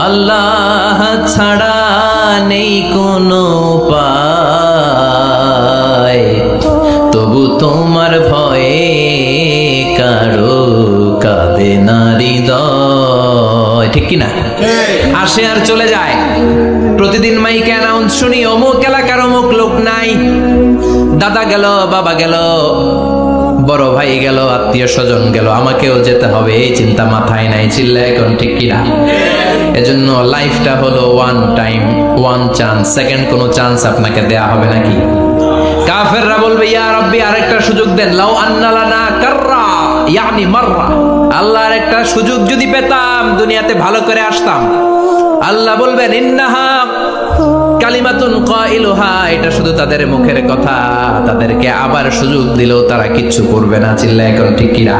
[SPEAKER 1] আল্লাহ ছাড়া নেই কোনো উপায়। তবু তোমার ভয়ে কারো কাঁদে না হৃদয়। ঠিক কিনা? আসে আর চলে যায়। প্রতিদিন মাইকে অ্যানাউন্স শুনি অমুক এলাকার অমুক লোক নাই, দাদা গেল, বাবা গেল, বড় ভাই গেল, আত্মীয় স্বজন গেল, আমাকেও যেতে হবে, এই চিন্তা মাথায় নাই। চিল্লা এখন ঠিক কিনা? এজন্য লাইফটা হলো one time, one chance, second কোনো চান্স আপনাকে দেয়া হবে নাকি? কাফেররা বলবে ইয়া রাব্বি আরেকটা সুযোগ দেন, লাউ আন্না লানা কাররা ইয়ানি মাররা, আল্লাহর একটা সুযোগ যদি পেতাম দুনিয়াতে ভালো করে আসতাম। আল্লাহ বলবেন ইন্নাহা কালিমাতুন কাইলুহা, এটা শুধু তাদের মুখের কথা, তাদেরকে আবার সুযোগ দিলেও তারা কিচ্ছু করবে না। চিল্লা এখন ঠিক কিনা?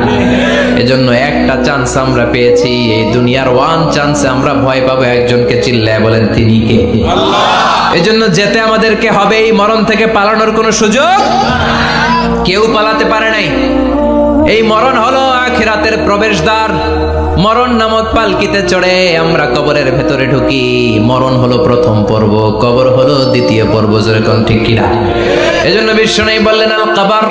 [SPEAKER 1] এজন্য একটা চান্স আমরা পেয়েছি, এই দুনিয়ার ওয়ান চান্সে আমরা ভয় পাবো একজনকে। চিল্লায় বলেন তিনি কে? আল্লাহ। এজন্য যেতে আমাদেরকে হবে, এই মরণ থেকে পালানোর কোনো সুযোগ কেউ পালাতে পারে নাই। এই মরণ হলো আখিরাতের প্রবেশদ্বার। মরণ নামক পালকিতে চড়ে আমরা কবরের ভেতরে ঢুকি। মরণ হলো প্রথম পর্ব, কবর হলো দ্বিতীয় পর্ব। যেরকম ঠিক কিনা? এজন্য বিশ্বনবী বললেন আল কবর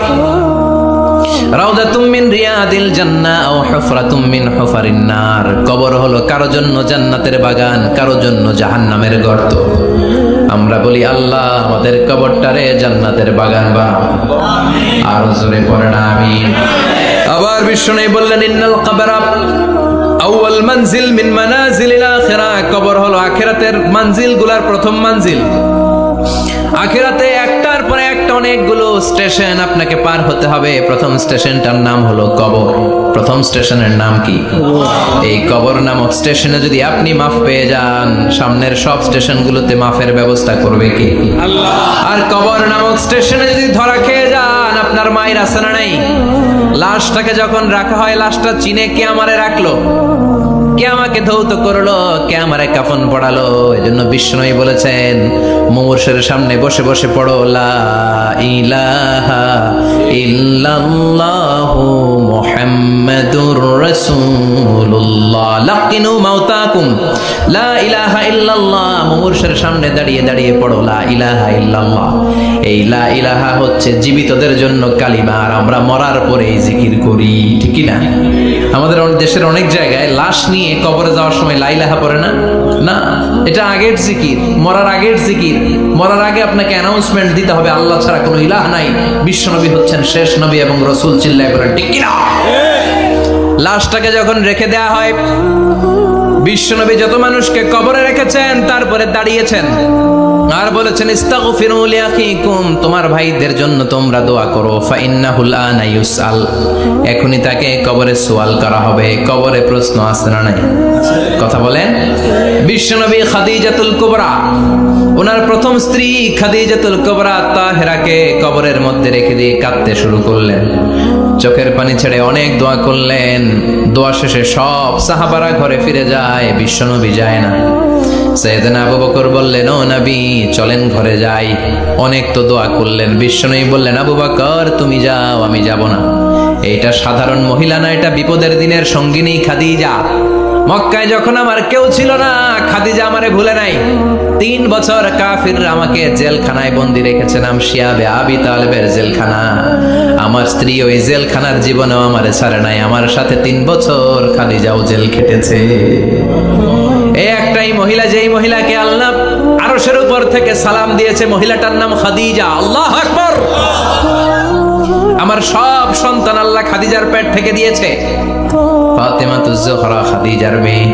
[SPEAKER 1] রাউদাতুম মিন রিয়াদিল জান্নাহ আও হুফরাতুম মিন হুফারিন নার। কবর হলো কারো জন্য জান্নাতের বাগান, কারো জন্য জাহান্নামের গর্ত। আমরা বলি আল্লাহ আমাদের কবরটারে জান্নাতের বাগান বানাও। আর জোরে পড়েন আমিন। আবার বিশ্বনবী বললেন ইন্নাল কবরা আউয়াল মানজিল মিন মানাজিলিল আখিরাহ। কবর হলো আখিরাতের মানজিলগুলোর প্রথম মানজিল। আখিরাতে একটার পরে একটা অনেকগুলো স্টেশন আপনাকে পার হতে হবে। প্রথম স্টেশনটার নাম হলো কবর। প্রথম স্টেশনের নাম কি? এই কবর নামক স্টেশনে যদি আপনি মাফ পেয়ে যান, সামনের সব স্টেশনগুলোতে মাফের ব্যবস্থা করবে কে? আল্লাহ। আর কবর নামক স্টেশনে যদি ধরা খেয়ে যান, আপনার মায়ের আছে না নাই? লাশটাকে যখন রাখা হয়, লাশটা চিনে কে আমারে রাখলো, কে আমাকে ধৌত করলো, কে আমারে কাফন পড়ালো। এজন্য বিষ্ণুই বলেছেন মুমূর্ষের সামনে বসে বসে পড়ো লা ইলাহা ইল্লাল্লাহু মুহাম্মাদুর রাসূলুল্লাহ। লাকিনু মাউতাকুম লা ইলাহা ইল্লাল্লাহ। মুমূর্ষের সামনে দাঁড়িয়ে দাঁড়িয়ে পড়ো লা ইলাহা ইল্লাল্লাহ। এই লা ইলাহা হচ্ছে জীবিতদের জন্য কালিমা, আর আমরা মরার পরে এই জিকির করি। ঠিক কি না? আমাদের দেশের অনেক জায়গায় লাশ নিয়ে কবরে যাওয়ার সময় লা ইলাহা পড়ে না। না, এটা আগের জিকির, মরার আগের জিকির। মরার আগে আপনাকে অ্যানাউন্সমেন্ট দিতে হবে আল্লাহ ছাড়া কোনো ইলাহ নাই, বিশ্বনবী হচ্ছেন শেষ নবী এবং রাসূল। চিল্লায় বলেন ঠিক কি না? লাশটাকে যখন রেখে দেয়া হয়, বিশ্বনবী যত মানুষকে কবরে রেখেছেন তারপরে দাঁড়িয়েছেন আর বলেছেন ইস্তাগফিরু লিআখিকুম, তোমার ভাইদের জন্য তোমরা দোয়া করো। ফাইন্নাহুল আনা ইউসআল, এখনি তাকে কবরে সওয়াল করা হবে। কবরে প্রশ্ন আছে না নাই? কথা বলেন। বিশ্বনবী খাদিজাতুল কুবরা, ওনার প্রথম স্ত্রী খাদিজাতুল কুবরা তাহেরাকে কবরের মধ্যে রেখে দিয়ে কাঁদতে শুরু করলেন। চোখের পানি ছেড়ে অনেক দোয়া করলেন। দোয়া শেষে সব সাহাবারা ঘরে ফিরে যায়, বিশ্বনবী যায় না। সাইয়েদনা আবু বকর বললেন ও নবী চলেন ঘরে যাই। অনেক তো দোয়া করলেন। বিশ্বনবী বললেন আবু বকর তুমি যাও, আমি যাব না। এইটা সাধারণ মহিলা না, এটা বিপদের দিনের সঙ্গিনী খাদিজা। মক্কায় যখন আমার কেউ ছিল না, খাদিজা আমারে ভুলে নাই। 3 বছর কাফিররা আমাকে জেলখানায় বন্দি রেখেছে, নাম শিয়াবে আবি তালেবের জেলখানা। আমার স্ত্রী ওই জেলখানার জীবনেও আমারে ছাড়ে নাই। আমার সাথে 3 বছর খাদিজাও জেল খেটেছে। এই একটাই মহিলা, যেই মহিলাকে আল্লাহ আরশের উপর থেকে সালাম দিয়েছে, মহিলাটার নাম খাদিজা। আল্লাহু আকবার। আমার সব সন্তান আল্লাহ খাদিজার পেট থেকে দিয়েছে। ফাতেমাতুজ জোহরা খাদিজার মেয়ে,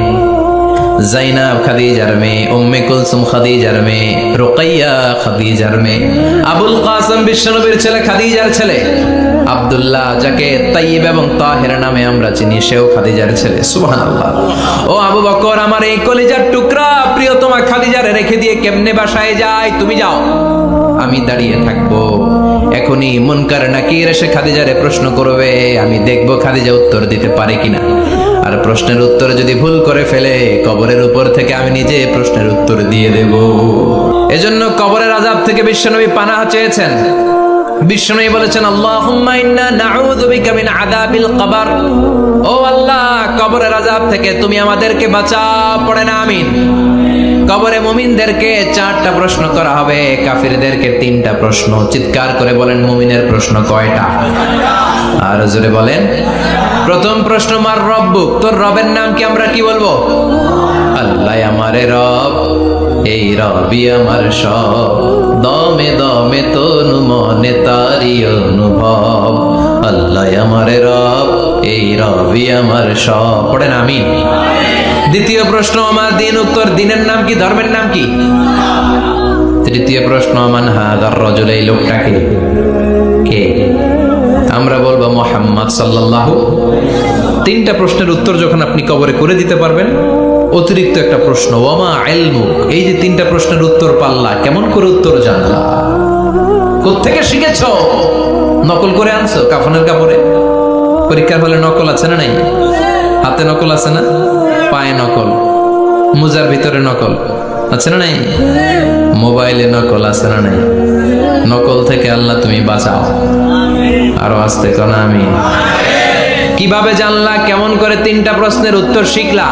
[SPEAKER 1] জাইনাব খাদিজার মেয়ে, উম্মে কুলসুম খাদিজার মেয়ে, রুকাইয়া খাদিজার মেয়ে, আবুল কাসেম বিশ্বনবীর ছেলে খাদিজার ছেলে, আব্দুল্লাহ যাকে তাইয়্যিব এবং তাহের নামে আমরা চিনি সেও খাদিজার ছেলে। সুবহানাল্লাহ। ও আবু বকর, আমার এই কলিজার টুকরা প্রিয়তমা খাদিজারে রেখে দিয়ে কেমনে বাসায় যায়? তুমি যাও, আমি দাঁড়িয়ে থাকবো। এখনই মুনকার নাকির এসে খাদিজারে প্রশ্ন করবে, আমি দেখবো খাদিজা উত্তর দিতে পারে কিনা। আর প্রশ্নের উত্তর যদি ভুল করে ফেলে, কবরের উপর থেকে আমি নিজে প্রশ্নের উত্তর দিয়ে দেব। এজন্য কবরের আযাব থেকে বিশ্বনবী পানাহ চেয়েছেন। বিশ্বনবী বলেছেন, আল্লাহুম্মা ইন্না নাউযু বিকা মিন আযাবিল কবর। ও আল্লাহ, কবরের আযাব থেকে তুমি আমাদেরকে বাঁচাও। পড়ে না আমিন। কবরে মুমিনদেরকে 4টা প্রশ্ন করা হবে, কাফিরদেরকে 3টা প্রশ্ন। চিৎকার করে বলেন, মুমিনের প্রশ্ন কয়টা? আর জোরে বলেন। প্রথম প্রশ্ন, মার রব্বুক, তোর রবের নাম কি? আমরা কি বলবো? আল্লাহ আমারে রব, এই রবি আমার সব, দমে দমে তনু মনে তারি অনুভব। আল্লাহ আমারে রব, এই রবি আমার সব। পড়েন আমিন। দ্বিতীয় প্রশ্ন, আমার দিন, উত্তর দিনের নাম কি? ধর্মের নাম কি? তৃতীয় প্রশ্ন, মান হাযার রাজুল, এই লোকটাকে কে? আমরা বলবো মুহাম্মদ সাল্লাল্লাহু। 3টা প্রশ্নের উত্তর যখন আপনি কবরে করে দিতে পারবেন, অতিরিক্ত একটা প্রশ্ন, ওয়ামা ইলমুক, এই যে 3টা প্রশ্নের উত্তর পাল্লা, কেমন করে উত্তর জানলা? কোত্থেকে শিখেছো? নকল করে আনছো কাফনের কাপড়ে? পরীক্ষার হলে নকল আছে না নাই? হাতে নকল আছে না? পায়ে নকল, মুজার ভিতরে নকল আছে না নাই? মোবাইলে নকল আছে না নাই? নকল থেকে আল্লাহ তুমি বাঁচাও। আরো আসতে কোন আমি। কিভাবে জানলা? কেমন করে 3টা প্রশ্নের উত্তর শিখলা?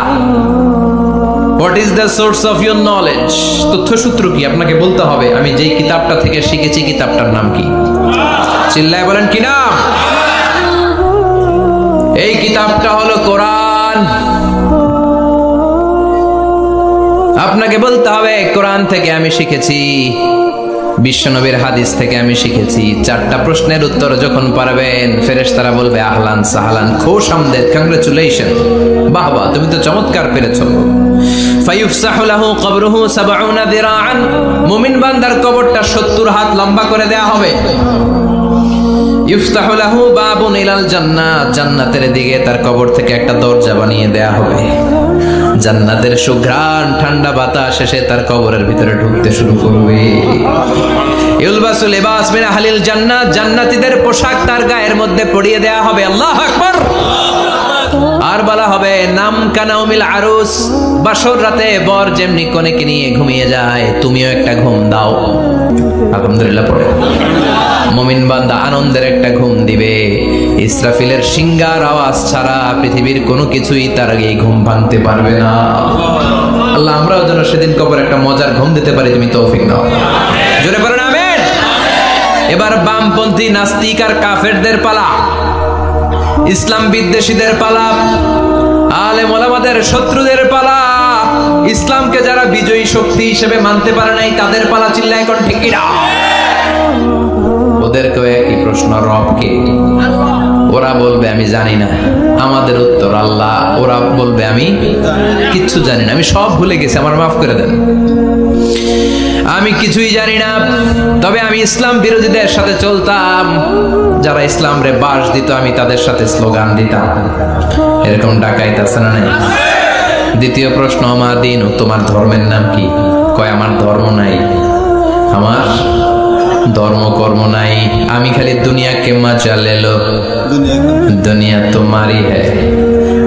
[SPEAKER 1] What is the source of your knowledge? তথ্যসূত্র কি? আপনাকে বলতে হবে, আমি যেই কিতাবটা থেকে শিখেছি কিতাবটার নাম কি? চিল্লায় বলেন, কি নাম? এই কিতাবটা হলো কোরআন। আপনাকে বলতে হবে, কোরআন থেকে আমি শিখেছি, বিশ্বনবীর হাদিস থেকে আমি শিখেছি। 4টা প্রশ্নের উত্তর যখন পারবেন, ফেরেশতারা বলবে, আহলান সাহলান, খুশ আমদেদ, কংগ্রাচুলেশন, বাহ বাহ, তুমি তো চমৎকার পেরেছো। ফায়ুফসাহু লাহু কবরুহু 70 যিরাআন, মুমিন বান্দার কবরটা 70 হাত লম্বা করে দেয়া হবে। ইফতাহু লাহু বাবুন ইলাল জান্নাহ, জান্নাতের দিকে তার কবর থেকে একটা দরজা বানিয়ে দেয়া হবে। জান্নাতের সুঘ্রাণ, ঠান্ডা বাতাস এসে তার কবরের ভিতরে ঢুকতে শুরু করবে। ইউলবাসু লিবাস মিন আহলিল জান্নাহ, জান্নাতীদের পোশাক তার গায়ের মধ্যে পরিয়ে দেয়া হবে। আল্লাহু আকবার। আর বলা হবে, নাম কানাউমিল আরুস, বাসর রাতে বর যেমনি কনেকে নিয়ে ঘুমিয়ে যায়, তুমিও একটা ঘুম দাও। আলহামদুলিল্লাহ পড়ে মুমিন বান্দা আনন্দের একটা ঘুম দিবে। ইসরাফিলের সিংগার আওয়াজ ছাড়া পৃথিবীর কোনো কিছুই তার এই ঘুম ভাঙতে পারবে না। আল্লাহ আমরাও যেন সেদিন কবর একটা মজার ঘুম দিতে পারি, তুমি তৌফিক দাও। জোরে পড়েন আমিন। এবার বামপন্থী নাস্তিক আর কাফেরদের পালা, ইসলাম বিদ্বেষীদের পালা, আলেম ওলামাদের শত্রুদের পালা, ইসলামকে যারা বিজয়ী শক্তি হিসেবে মানতে পারে নাই তাদের পালা। চিল্লায় কোন ঠিক কিনা? ওদেরকেও একই প্রশ্ন, রব কে? ওরা বলবে আমি জানি না। আমাদের উত্তর আল্লাহ। ওরা বলবে আমি কিচ্ছু জানি না, আমি সব ভুলে গেছি, আমার মাফ করে দেন, আমি কিছুই জানি না। তবে আমি ইসলাম বিরোধীদের সাথে চলতাম, যারা ইসলাম রে বাস দিত আমি তাদের সাথে স্লোগান দিতাম। এরকম ডাকাইত আছে না নাই? দ্বিতীয় প্রশ্ন, আমার দিন, তোমার ধর্মের নাম কি? কয় আমার ধর্ম নাই, আমার ধর্ম কর্ম নাই, আমি খালি দুনিয়া কে মজা লে লো, দুনিয়া তোমারই হ্যায়,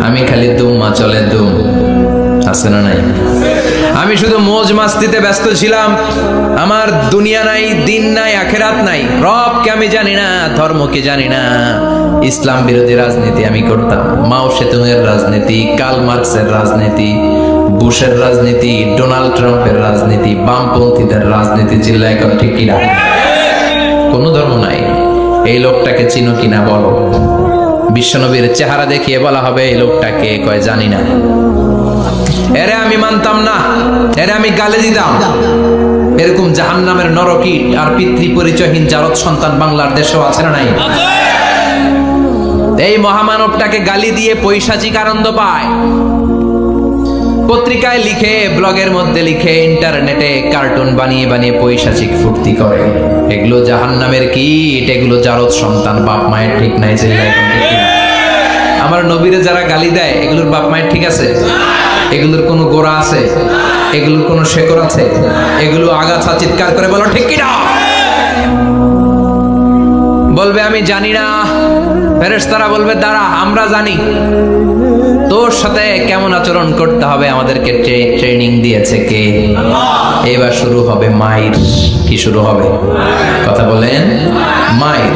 [SPEAKER 1] আমি খালি দুম্মা চলে দুম। আছে না নাই? আমি শুধু মौज মাস্তিতে ব্যস্ত ছিলাম, আমার দুনিয়া নাই, দিন নাই, আখেরাত নাই, রবকে আমি জানি না, ধর্মকে জানি না। ইসলাম বিরোধী রাজনীতি আমি করতাম, মাও সেতুংয়ের রাজনীতি, কার্ল মার্কসের রাজনীতি, বুশের রাজনীতি, ডোনাল্ড ট্রাম্পের রাজনীতি, বামপন্থীদের রাজনীতি। চিল্লায় কর ঠিক কিনা? কোনো ধর্ম নাই। এই লোকটাকে চিনো কিনা বলো। বিশ্বনবীর চেহারা দেখিয়ে বলা হবে এই লোকটাকে, কয় জানি না। এরে আমি মানতাম না, এরে আমি গালে দিতাম। এরকম জাহান্নামের নরকীট আর পিতৃ পরিচয়হীন জারদ সন্তান বাংলার দেশেও আছে না নাই? এই মহামানবটাকে গালি দিয়ে পৈশাচিক আনন্দ পায়। পত্রিকায় লিখে, ব্লগের মধ্যে লিখে, ইন্টারনেটে কার্টুন বানিয়ে বানিয়ে পৈশাচিক ফুর্তি করে। এগুলো জাহান্নামের কীট, এগুলো জারদ সন্তান, বাপ মায়ের ঠিক নাই। আমার নবীরে যারা গালি দেয়, এগুলোর বাপ মায়ের ঠিক আছে? এগুলোর কোনো গোড়া আছে? এগুলোর কোনো শেকড় আছে? এগুলো আগাছা। চিৎকার করে বলো ঠিক কিনা। বলবে আমি জানি না, ফেরেশতারা বলবে দাঁড়া আমরা জানি। তোর সাথে কেমন আচরণ করতে হবে আমাদেরকে ট্রেনিং দিয়েছে কে? এবার শুরু হবে মাইর। কি শুরু হবে? কথা বলেন, মাইর।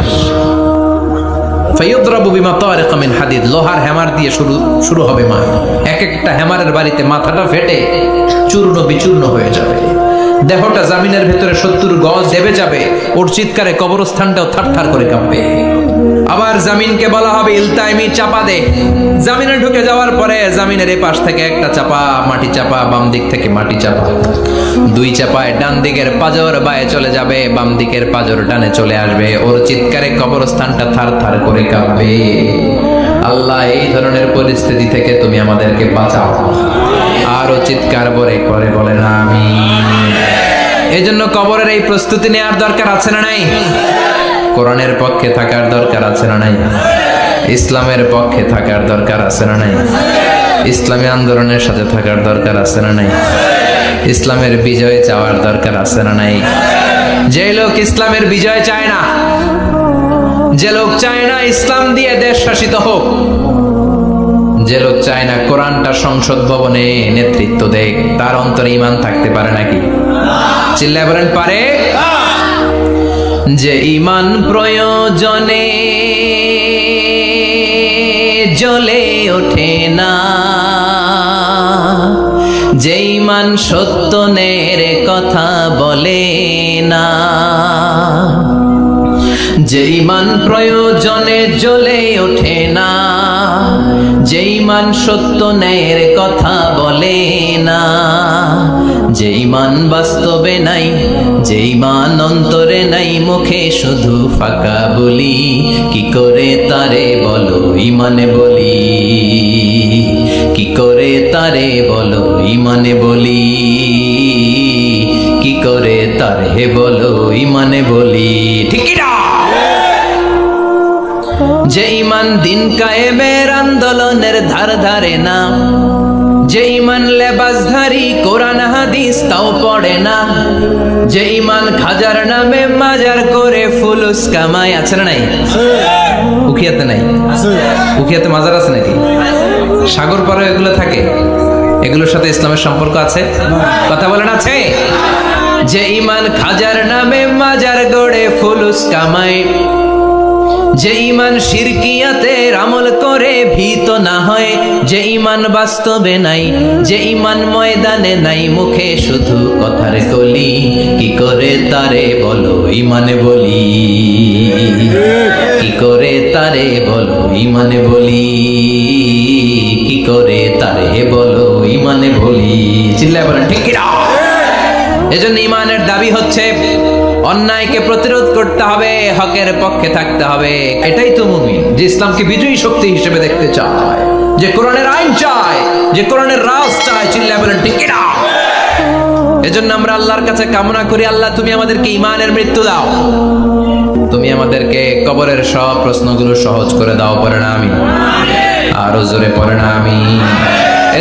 [SPEAKER 1] ফায়ুদরাবু বিমা তারিকা মিন হাদিদ, লোহার হ্যামার দিয়ে শুরু হবে মাইর। এক একটা হ্যামারের বাড়িতে মাথাটা ফেটে চূর্ণ বিচূর্ণ হয়ে যাবে, দেহটা জমিনের ভেতরে 70 গজ দেবে যাবে, ওর চিৎকারে কবরস্থানটাও থারথার করে কাঁপবে। আবার জমিনকে বলা হবে ইলতাইমি, চাপা দে। জমিনে ঢুকে যাওয়ার পরে জমিনের এই পাশ থেকে একটা চাপা, মাটি চাপা, বাম দিক থেকে মাটি চাপা, 2 চাপায় ডান দিকের পাজর বায়ে চলে যাবে, বাম দিকের পাজর ডানে চলে আসবে। ওর চিৎকারে কবরস্থানটা থারথার করে কাঁপবে। আল্লাহ এই ধরনের পরিস্থিতি থেকে তুমি আমাদেরকে বাঁচাও। আরো চিৎকার করে বলেন আমিন। এই জন্য কবরের এই প্রস্তুতি নেওয়ার দরকার আছে না নাই? কোরআনের পক্ষে থাকার দরকার আছে না নাই? ইসলামের পক্ষে থাকার দরকার আছে না নাই? ইসলামী আন্দোলনের সাথে থাকার দরকার আছে না নাই? ইসলামের বিজয় চাওয়ার দরকার আছে না নাই? যে লোক ইসলামের বিজয় চায় না, যে লোক চায় না ইসলাম দিয়ে দেশ শাসিত হোক, যে লোক চায় না কোরআনটা সংসদ ভবনে নেতৃত্ব দেয়, তার অন্তরে ঈমান থাকতে পারে নাকি? চিল্লায় বলেন পারে? যে ঈমান প্রয়োজনে জ্বলে ওঠে না, যে ঈমান সত্যের কথা বলে না, যে ঈমান প্রয়োজনে জ্বলে ওঠে না, যে ঈমান সত্য ন্যায়ের কথা বলে না, যে ঈমান বাস্তবে নাই, যে ঈমান অন্তরে নাই, মুখে শুধু ফাঁকা বলি, কি করে তারে বলো ঈমানে বলি, কি করে তারে বলো ঈমানে বলি, কি করে তারে বলো ঈমানে বলি। ঠিক না? যে ঈমান দিন কায়েমের আন্দোলনের ধার ধারে না, যে ঈমান লেবাসধারী কোরআন হাদিস তাও পড়ে না, যে ঈমান খাজার নামে মাজার করে ফুলুস কামাই, আছে না নাই? উখিয়াতে নাই? উখিয়াতে মাজার আছে নাকি? সাগর পারে এগুলো থাকে, এগুলোর সাথে ইসলামের সম্পর্ক আছে? কথা বলেন আছে? যে ঈমান খাজার নামে মাজার গড়ে ফুলুস কামাই, যে ঈমান শিরকিয়াতের আমল করে ভীত না হয়, যে ঈমান বাস্তবে নাই, যে ঈমান ময়দানে নাই, মুখে শুধু কথার কলি, কি করে তারে বলো ঈমানে বলি, কি করে তারে বলো ঈমানে বলি, কি করে তারে বলো ঈমানে বলি। চিল্লায় বলেন ঠিক কিনা? এজন্য ঈমানের দাবি হচ্ছে অন্যায়কে প্রতিরোধ করতে হবে, হকের পক্ষে থাকতে হবে। এটাই তো মুমিন, যে ইসলামকে বিজয়ী শক্তি হিসেবে দেখতে চায়, যে কোরআনের আইন চায়, যে কোরআনের রাজ চায়। চিল্লায় বলেন ঠিক কিনা? এজন্য আমরা আল্লাহর কাছে কামনা করি, আল্লাহ তুমি আমাদেরকে ঈমানের মৃত্যু দাও, তুমি আমাদেরকে কবরের সব প্রশ্নগুলো সহজ করে দাও। পড়ে না আমিন? আরো জোরে পড়ে না আমিন?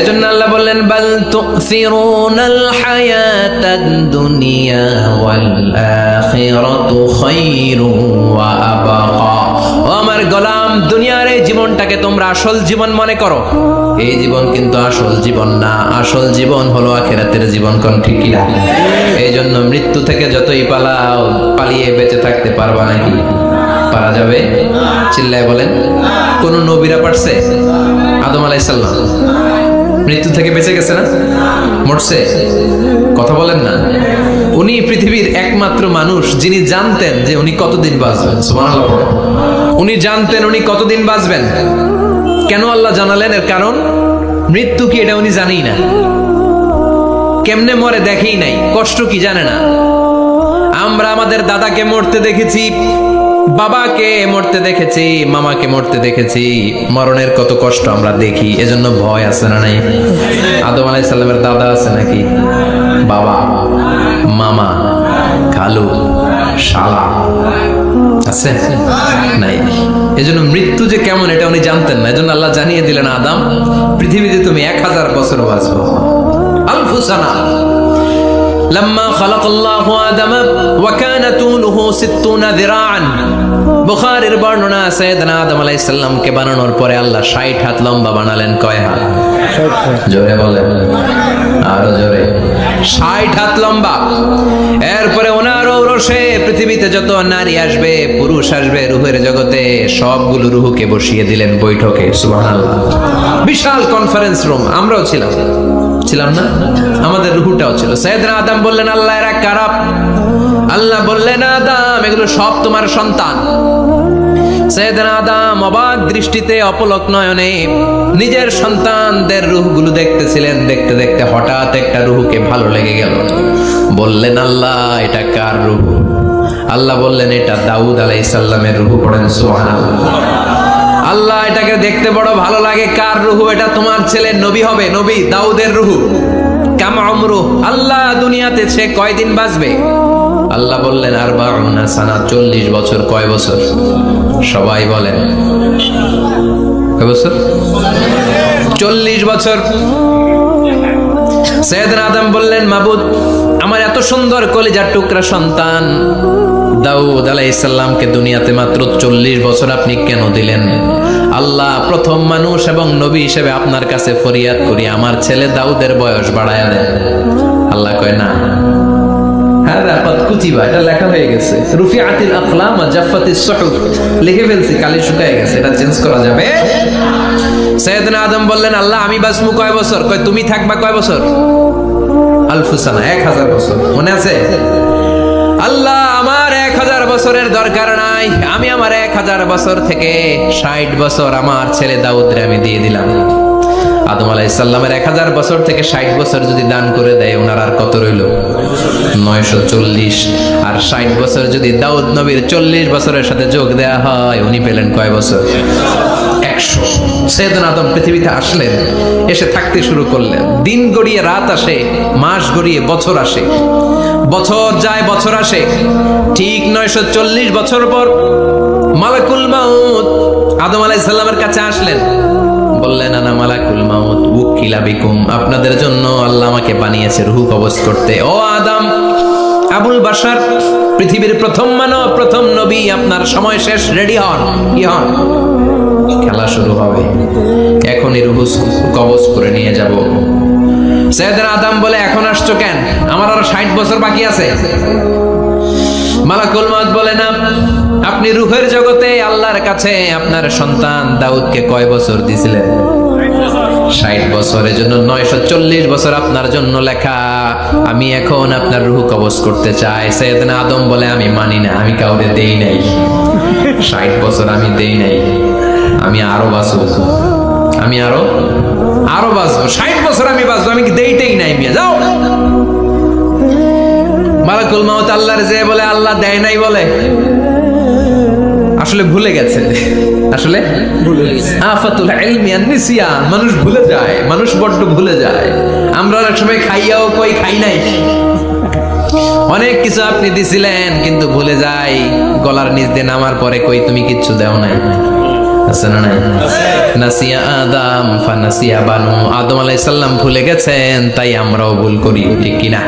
[SPEAKER 1] এজন্য আল্লাহ বললেন বাল তুসিরুনাল হায়াতাদ দুনিয়া ওয়াল আখিরাতু খায়রু ওয়া আবাকা। ও আমার গোলাম, দুনিয়ার এই জীবনটাকে তোমরা আসল জীবন মনে করো, এই জীবন কিন্তু আসল জীবন না। আসল জীবন হলো আখিরাতের জীবন। কোন ঠিক কি না? এই জন্য মৃত্যু থেকে যতই পালাও, পালিয়ে বেঁচে থাকতে পারবা নাকি? পারা যাবে? চিল্লায় বলেন। কোন নবীরা পারছে? আদম আলাইহিস সালাম মৃত্যু থেকে বেঁচে গেছে না? মরছে? কথা বলেন না। উনি পৃথিবীর একমাত্র মানুষ যিনি জানতেন যে উনি কতদিন বাঁচবেন। সুবহানাল্লাহ। উনি জানতেন উনি কতদিন বাঁচবেন। কেন আল্লাহ জানালেন? এর কারণ মৃত্যু কি এটা উনি জানেই না, কেমনে মরে দেখেই নাই, কষ্ট কি জানে না। আমরা আমাদের দাদাকে মরতে দেখেছি, বাবাকে মরতে দেখেছি, মামাকে মরতে দেখেছি, মরণের কত কষ্ট আমরা দেখি, এজন্য ভয় আছে না নাই? আদম আলাইহিস সালামের দাদা আছে নাকি? বাবা, মামা, খালু, শালা আছে নাই? এজন্য মৃত্যু যে কেমন এটা উনি জানতেন না, এজন্য আল্লাহ জানিয়ে দিলেন, আদম পৃথিবীতে তুমি 1000 বছর বাঁচবে। আলফু সানা। لما خلق الله آدم وكان طوله 60 ذراعا। বুখারীর বর্ণনা, সাইয়েদনা আদম আলাইহিস সালাম কে বানানোর পরে আল্লাহ 60 হাত লম্বা বানালেন। কয় হাত? জোরে বলেন, আরো জোরে। 60 হাত লম্বা। এরপরে ওনার ঔরসে পৃথিবীতে যত নারী আসবে, পুরুষ আসবে রূহের জগতে, সবগুলো রূহকে বসিয়ে দিলেন বৈঠকে। সুবহানাল্লাহ। বিশাল কনফারেন্স রুম, আমরাও ছিলাম না? আমাদের রূহটাও ছিল। সাইয়েদনা আদম বললেন, আল্লাহ এরা কারা? আল্লাহ বললেন, আদম এগুলো সব তোমার সন্তান। সাইয়েদনা আদম অবাক দৃষ্টিতে, অপলক নয়নে নিজের সন্তানদের রূহগুলো দেখতেছিলেন। দেখতে দেখতে হঠাৎ একটা রূহকে ভালো লেগে গেল। বললেন, আল্লাহ এটা কার রূহ? আল্লাহ বললেন, এটা দাউদ আলাইহিস সালামের রূহ। পড়েন সুবহানাল্লাহ। আল্লাহ এটাকে দেখতে বড় ভালো লাগে, কার রূহ? এটা তোমার ছেলে নবী হবে, নবী দাউদের রূহ। কাম উমরু, আল্লাহ দুনিয়াতে সে কয়দিন বাঁচবে? আল্লাহ বললেন, 40 সানা, 40 বছর। কয় বছর? সবাই বলেন, কয় বছর? 40 বছর। সাইয়েদনা আদম বললেন, মাবুদ আমার এত সুন্দর কলিজার টুকরা সন্তান দাউদ আলাইহিস সালামকে দুনিয়াতে মাত্র 40 বছর আপনি কেন দিলেন? আল্লাহ প্রথম মানুষ এবং নবী হিসেবে আপনার কাছে ফরিয়াদ করি, আমার ছেলে দাউদের বয়স বাড়ায়া দেন। আল্লাহ কয় না। এটা লেখা হয়ে গেছে, রুফিআতিল আকলাম ওয়া জাফফাতিস সুহুফ, লিখে ফেলছি, কালি শুকায় গেছে, এটা চেঞ্জ করা যাবে? সাইয়েদনা আদম বললেন, আল্লাহ আমি বাঁচবো কয় বছর? কয় তুমি থাকবা কয় বছর? আলফু সানা, 1000 বছর। মনে আছে? আল্লাহ আমার 1000 বছরের দরকার নাই, আমি আমার 1000 বছর থেকে 60 বছর আমার ছেলে দাউদরে আমি দিয়ে দিলাম। আদম আলাইহিস সালামের 1000 বছর থেকে 60 বছর যদি দান করে দেয়, ওনার আর কত রইল? 940। আর 60 বছর যদি দাউদ নবীর 40 বছরের সাথে যোগ দেয়া হয়, উনি পেলেন কয় বছর? 100। সাইয়েদনা আদম পৃথিবীতে আসলেন, এসে থাকতে শুরু করলেন। দিন গড়িয়ে রাত আসে, মাস গড়িয়ে বছর আসে, বছর যায় বছর আসে। ঠিক 940 বছর পর মালাকুল মাউত আদম আলাইহিস সালামের কাছে আসলেন। বললেন, আনা মালাকুল মাউত উকিলা বিকুম, আপনাদের জন্য আল্লাহ আমাকে বানিয়েছে রূহ কবজ করতে। ও আদম, আবুল বাশার, পৃথিবীর প্রথম মানব, প্রথম নবী, আপনার সময় শেষ, রেডি হন। কি হন? খেলা শুরু হবে, এখনই রূহ কবজ করে নিয়ে যাব। সাইয়েদনা আদম বলে, এখন আসছো কেন? আমার আরো 60 বছর বাকি আছে। মালাকুল মাউত বলে, না, আপনি রূহের জগতে আল্লাহর কাছে আপনার সন্তান দাউদকে কয় বছর দিয়েছিলেন? 60 বছর। এজন্য 940 বছর আপনার জন্য লেখা। আমি এখন আপনার রূহ কবজ করতে চাই। সাইয়েদনা আদম বলে, আমি মানি না, আমি কাউকে দেই নাই। 60 বছর আমি দেই নাই, আমি আরো বাঁচবো, আমি আরো বাঁচবো, 60 বছর আমি বাঁচবো, আমি দেইটাই নাই। মিয়া যাও। মালাকুল মাউত আল্লাহর যে বলে, আল্লাহ দেয় নাই বলে, আসলে ভুলে গেছে। আসলে আফাতুল ইলমি আন-নিসিয়ান, মানুষ ভুলে যায়, মানুষ বড্ড ভুলে যায়। আমরা অনেক সময় খাইয়াও কই খাই নাই। অনেক কিছু আপনি দিছিলেন, কিন্তু ভুলে যাই, গলার নিচ দিয়ে নামার পরে কই তুমি কিচ্ছু দাও নাই। আছে না নাই? নাসিয়া আদম ফানাসিয়া বানু, আদম আলাইহিস সালাম ভুলে গেছেন, তাই আমরাও ভুল করি, ঠিক কি না?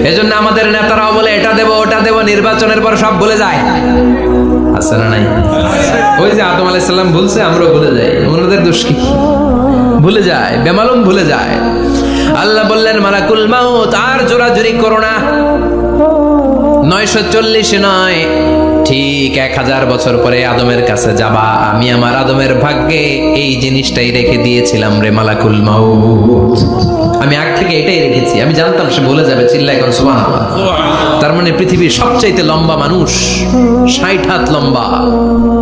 [SPEAKER 1] এজন্য আমাদের নেতারাও বলে, এটা দেব ওটা দেব, নির্বাচনের পর সব ভুলে যায়। আছে না নাই? ওই যে আদম আলাইহিস সালাম ভুলছে, আমরাও ভুলে যাই। ওনাদের দোষ কি? ভুলে যায়, বেমালুম ভুলে যায়। আল্লাহ বললেন, মালাকুল মাউত আর জোরাজুরি করো না, 940 নয়, ঠিক 1000 বছর পরে আদমের কাছে যাবা। আমি আমার আদমের ভাগ্যে এই জিনিসটাই রেখে দিয়েছিলাম রে মালাকুল মাউত। আমি আগ থেকে এটাই রেখেছি, আমি জানতাম সে ভুলে যাবে। চিল্লা এখন সুবহানাল্লাহ। তার মানে পৃথিবীর সবচাইতে লম্বা মানুষ, 60 হাত লম্বা,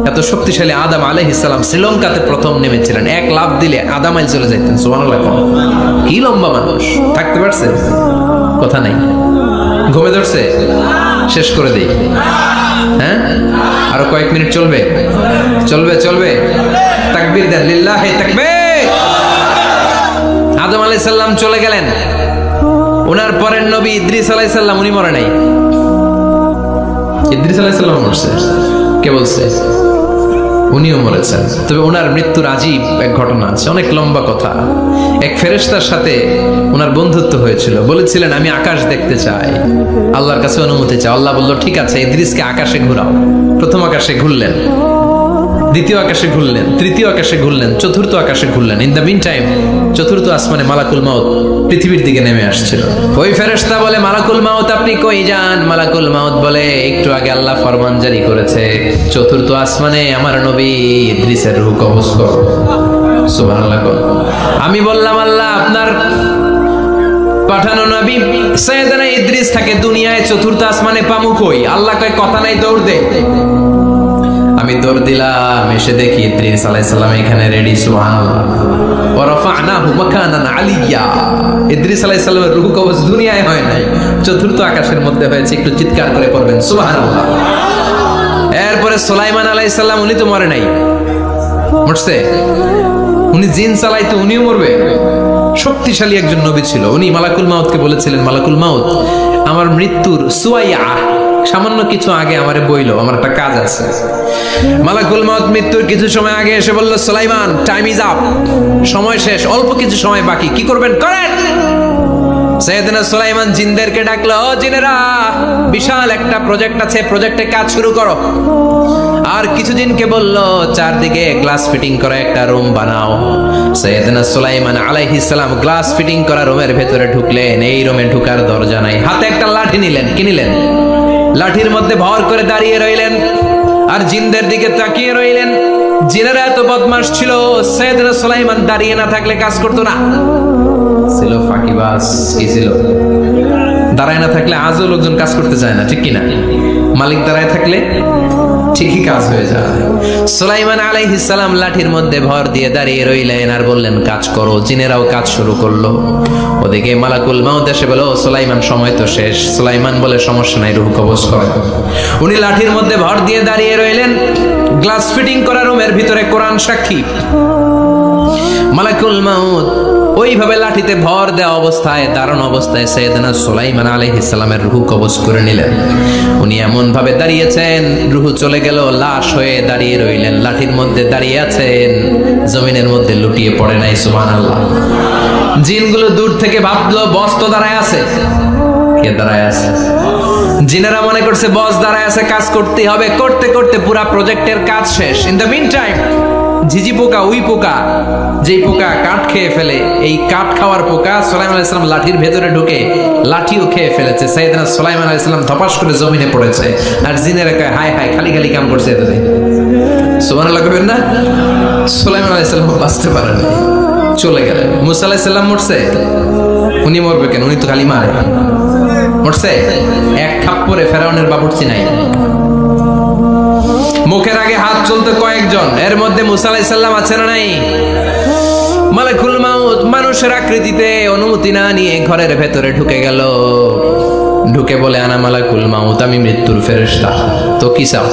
[SPEAKER 1] এত শক্তিশালী আদম আলাইহিস সালাম শ্রীলঙ্কাতে প্রথম নেমেছিলেন। এক লাফ দিলে আধা মাইল চলে যাইতেন। সুবহানাল্লাহ। কি লম্বা মানুষ! থাকতে পারছে? কথা নাই। ঘুমে ধরছে? শেষ করে দেই। হ্যাঁ, আরো কয়েক মিনিট চলবে চলবে চলবে তাকবীর দেন, লিল্লাহি তাকবীর। আদম আলাইহিস সালাম চলে গেলেন, ওনার পরের নবী ইদ্রিস আলাইহিস সালাম, উনি মরে নাই। ইদ্রিস আলাইহিস সালাম মরছে, কে বলছে? উনিও মরেছেন। তবে ওনার মৃত্যুর আজীব এক ঘটনা আছে, অনেক লম্বা কথা। এক ফেরেশতার সাথে ওনার বন্ধুত্ব হয়েছিল, বলেছিলেন আমি আকাশ দেখতে চাই, আল্লাহর কাছে অনুমতি চাই। আল্লাহ বলল ঠিক আছে, ইদ্রিসকে আকাশে ঘুরাও। প্রথম আকাশে ঘুরলেন, দ্বিতীয় আকাশে ঘুরলেন, তৃতীয় আকাশে ঘুরলেন, চতুর্থ আকাশে ঘুরলেন। ইন দ্য মিন টাইম চতুর্থ আসমানে মালাকুল মাউত পৃথিবীর দিকে নেমে আসছিল। ওই ফেরেশতা বলে মালাকুল মাউত আপনি কই যান? মালাকুল মাউত বলে একটু আগে আল্লাহ ফরমান জারি করেছে, চতুর্থ আসমানে আমার নবী ইদ্রিসের রূহ কবজ করো। সুবহানাল্লাহ। আমি বললাম আল্লাহ আপনার পাঠানো নবী সাইয়েদনা ইদ্রিস থাকে দুনিয়ায়, চতুর্থ আসমানে পামু কই? আল্লাহ কয় কথা নাই, দৌড় দে। আমি দৌড় দিলাম, এসে দেখি ইদ্রিস আলাইহিস সালাম এখানে রেডি। সুবহানাল্লাহ। ওয়া রাফা'নাহু মাকানান আলিয়্যা। ইদ্রিস আলাইহিস সালামের রূহ কবজ দুনিয়ায় হয় নাই, চতুর্থ আকাশের মধ্যে হয়েছে। একটু চিৎকার করে পড়বেন সুবহানাল্লাহ। এরপরে সুলাইমান আলাইহিস সালাম, উনি তো মরে নাই, মরছে। উনি জিন চালাইতো, উনিও মরবে। শক্তিশালী একজন নবী ছিল। উনি মালাকুল মাউতকে বলেছিলেন, মালাকুল মাউত আমার মৃত্যুর সুয়াইয়া সামান্য কিছু আগে আমারে বইলো, আমার একটা কাজ আছে। মালাকুল মাউত মৃত্যুর কিছু সময় আগে এসে বলল, সুলাইমান টাইম ইজ আপ, সময় শেষ, অল্প কিছু সময় বাকি, কি করবেন করেন। সাইয়েদনা সুলাইমান জিনদেরকে ডাকলো, ও জিনেরা বিশাল একটা প্রজেক্ট আছে, প্রজেক্টে কাজ শুরু করো। আর কিছু জিনকে বলল চারদিকে গ্লাস ফিটিং করা একটা রুম বানাও। সাইয়েদনা সুলাইমান আলাইহিস সালাম গ্লাস ফিটিং করা রুমের ভেতরে ঢুকলেন। এই রুমে ঢুকার দরজা নাই, হাতে একটা লাঠি নিলেন। কি নিলেন? লাঠির মধ্যে ভর করে দাঁড়িয়ে রইলেন আর জিনদের দিকে তাকিয়ে রইলেন। জিনেরা এত বদমাশ ছিল, সাইয়েদনা সুলাইমান দাঁড়িয়ে না থাকলে কাজ করতো না। ছিল ফাঁকিবাজ, কি ছিল? দাঁড়ায় না থাকলে আজও লোকজন কাজ করতে চায় না, ঠিক কিনা? মালিক দাঁড়ায় থাকলে ঠিকই কাজ হয়ে যায়। সুলাইমান আলাইহিস সালাম লাঠির মধ্যে ভর দিয়ে দাঁড়িয়ে রইলেন আর বললেন কাজ করো। জিনেরাও কাজ শুরু করলো। ওদিকে মালাকুল মাউত এসে বলে, ও সুলাইমান সময় তো শেষ। সুলাইমান বলে সমস্যা নাই, রূহ কবজ করে। উনি লাঠির মধ্যে ভর দিয়ে দাঁড়িয়ে রইলেন। গ্লাস ফিটিং করা রুমের ভিতরে কোরআন সাক্ষী। মালাকুল মাউত ওইভাবে লাঠিতে ভর দেওয়া অবস্থায়, দাঁড়ানো অবস্থায় সাইয়েদনা সুলাইমান আলাইহিস সালামের রূহ কবজ করে নিলেন। উনি এমন ভাবে দাঁড়িয়েছেন, রূহ চলে গেল, লাশ হয়ে দাঁড়িয়ে রইলেন। লাঠির মধ্যে দাঁড়িয়ে আছেন, জমিনের মধ্যে লুটিয়ে পড়ে নাই। সুবহানাল্লাহ। জিনগুলো দূর থেকে ভাবলো বস তো দাঁড়ায় আছে। কে দাঁড়ায় আছে? জিনেরা মনে করছে বস দাঁড়ায় আছে, কাজ করতে হবে। করতে করতে পুরা প্রজেক্টের কাজ শেষ। ইন দ্য মিন টাইম ঝিঝি পোকা, উই পোকা, যেই পোকা কাঠ খেয়ে ফেলে, এই কাঠ খাওয়ার পোকা সুলাইমান আলাইহিস সালাম লাঠির ভেতরে ঢুকে লাঠিও খেয়ে ফেলেছে। সাইয়েদনা সুলাইমান আলাইহিস সালাম ধপাস করে জমিনে পড়েছে। আর জিনেরা কয় হায় হায়, খালি খালি কাম করছে এতদিন। সুবহানাল্লাহ কইবেন না? সুলাইমান আলাইহিস সালাম বাঁচতে পারেন, চলে গেলেন। মুসা আলাইহিস সালাম মরছে, উনি মরবে কেন? উনি তো খালি মারে। মরছে এক থাপ্পড়ে, ফেরাউনের বাবুর্চি নাই। মুখের আগে হাত চলতে কয়েকজন, এর মধ্যে মুসা আলাইহিস সালাম আছে না নাই? মালাকুল মাউত মানুষের আকৃতিতে অনুমতি না নিয়ে ঘরের ভেতরে ঢুকে গেল। ঢুকে বলে, আনা মালাকুল মাউত, আমি মৃত্যুর ফেরেশতা। তো কি চাও?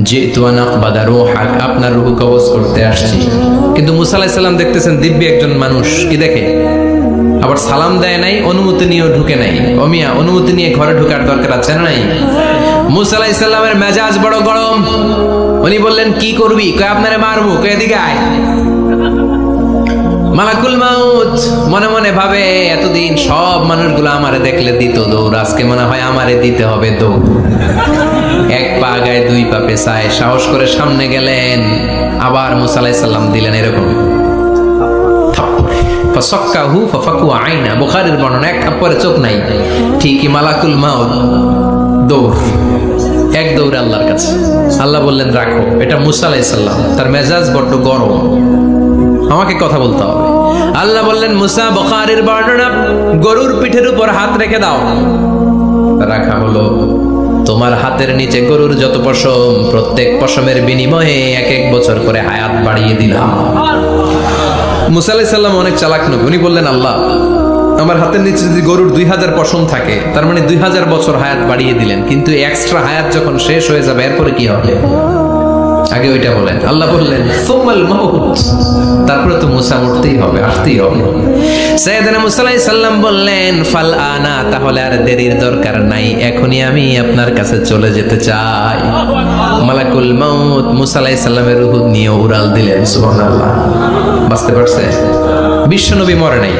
[SPEAKER 1] জিতু আন আকবাদা রূহাক, আপনার রূহ কবজ করতে আসছি। কিন্তু মুসা আলাইহিস সালাম দেখতেছেন দিব্যি একজন মানুষ, কি দেখে? আবার সালাম দেয় নাই, অনুমতি নিয়েও ঢুকে নাই। ও মিয়া, অনুমতি নিয়ে ঘরে ঢোকার দরকার আছে না নাই? মুসা আলাইহিস সালামের মেজাজ বড় গরম। উনি বললেন কি করবি? কয় আপনারে মারবো। কয় এদিকে আয়। মালাকুল মাউত মনে মনে ভাবে, এতদিন সব মানুষগুলো আমারে দেখলে দিত দৌড়, আজকে মনে হয় আমারে দিতে হবে দৌড়। এক পা গায়ে দুই পা পেছায় সাহস করে সামনে গেলেন। আবার মুসা আলাইহিস সালাম দিলেন এরকম ফাসাক্কাহু ফাফাকু আইনা। বুখারীর বর্ণনা, এক থাপ্পড়ে চোখ নাই। ঠিকই মালাকুল মাউত দৌড়, এক দৌড়ে আল্লাহর কাছে। আল্লাহ বললেন রাখো, এটা মুসা আলাইহিস সালাম, তার মেজাজ বড্ড গরম, আমাকে কথা বলতে হবে। আল্লাহ বললেন মুসা, বুখারীর বর্ণনা, গরুর পিঠের উপর হাত রেখে দাও। রাখা হলো। তোমার হাতের নিচে গরুর যত পশম, প্রত্যেক পশমের বিনিময়ে এক এক বছর করে হায়াত বাড়িয়ে দিলাম। মুসা আলাইহিস সালাম অনেক চালাক নবী। উনি বললেন আল্লাহ আমার হাতের নিচে যদি গরুর 2000 পশম থাকে, তার মানে 2000 বছর হায়াত বাড়িয়ে দিলেন, কিন্তু এক্সট্রা হায়াত যখন শেষ হয়ে যাবে এরপরে কি হবে? আগে ওইটা বলেন। আল্লাহ বললেন সুমাল মাউত, তারপরে তো মুসা মরতেই হবে, আসতেই হবে। সাইয়েদনা মুসা আলাইহিস সালাম বললেন ফাল আনা, তাহলে আর দেরির দরকার নাই, এখনই আমি আপনার কাছে চলে যেতে চাই। মালাকুল মাউত মুসা আলাইহিস সালামের রূহ নিয়ে উড়াল দিলেন। সুবহানাল্লাহ। বুঝতে পারছে? বিশ্বনবী মরে নাই,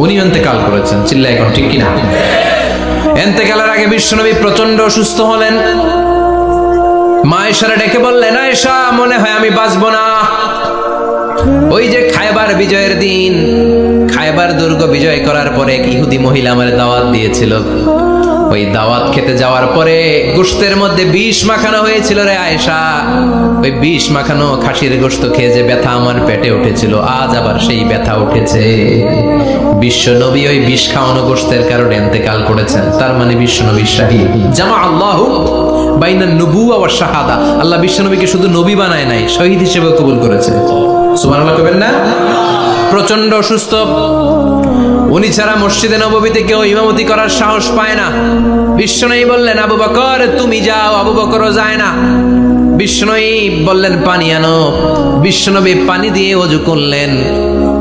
[SPEAKER 1] উনি ইন্তেকাল করেছেন। চিল্লায় এখন ঠিক কিনা? ইন্তেকালের আগে বিশ্বনবী প্রচন্ড অসুস্থ হলেন। মা আয়েশারে ডেকে বললেন, আয়েশা মনে হয় আমি বাঁচবো না। ওই যে খায়বার বিজয়ের দিন, খায়বার দুর্গ বিজয় করার পরে এক ইহুদি মহিলা আমার দাওয়াত দিয়েছিল। ওই দাওয়াত খেতে যাওয়ার পরে গোশতের মধ্যে বিষ মাখানো হয়েছিল রে আয়েশা। ওই বিষ মাখানো খাসির গোশত খেয়ে যে ব্যথা আমার পেটে উঠেছিল, আজ আবার সেই ব্যথা উঠেছে। বিশ্বনবী ওই বিষ খাওয়ানো গোশতের কারণে ইন্তেকাল করেছেন। তার মানে বিশ্বনবী শাহীদ। জামা আল্লাহু বাইনান নবুওয়া ওয়াশ শাহাদা, আল্লাহ বিশ্বনবীকে শুধু নবী বানায় নাই, শহীদ হিসেবে কবুল করেছে। সুবহানাল্লাহ কইবেন না? প্রচন্ড অসুস্থ, উনি ছাড়া মসজিদে নববীতে কেউ ইমামতি করার সাহস পায় না। বিশ্বনবী বললেন আবু বকর তুমি যাও, আবু বকরও যায় না। বিশ্বনবী বললেন পানি আনো। বিশ্বনবী পানি দিয়ে ওযু করলেন।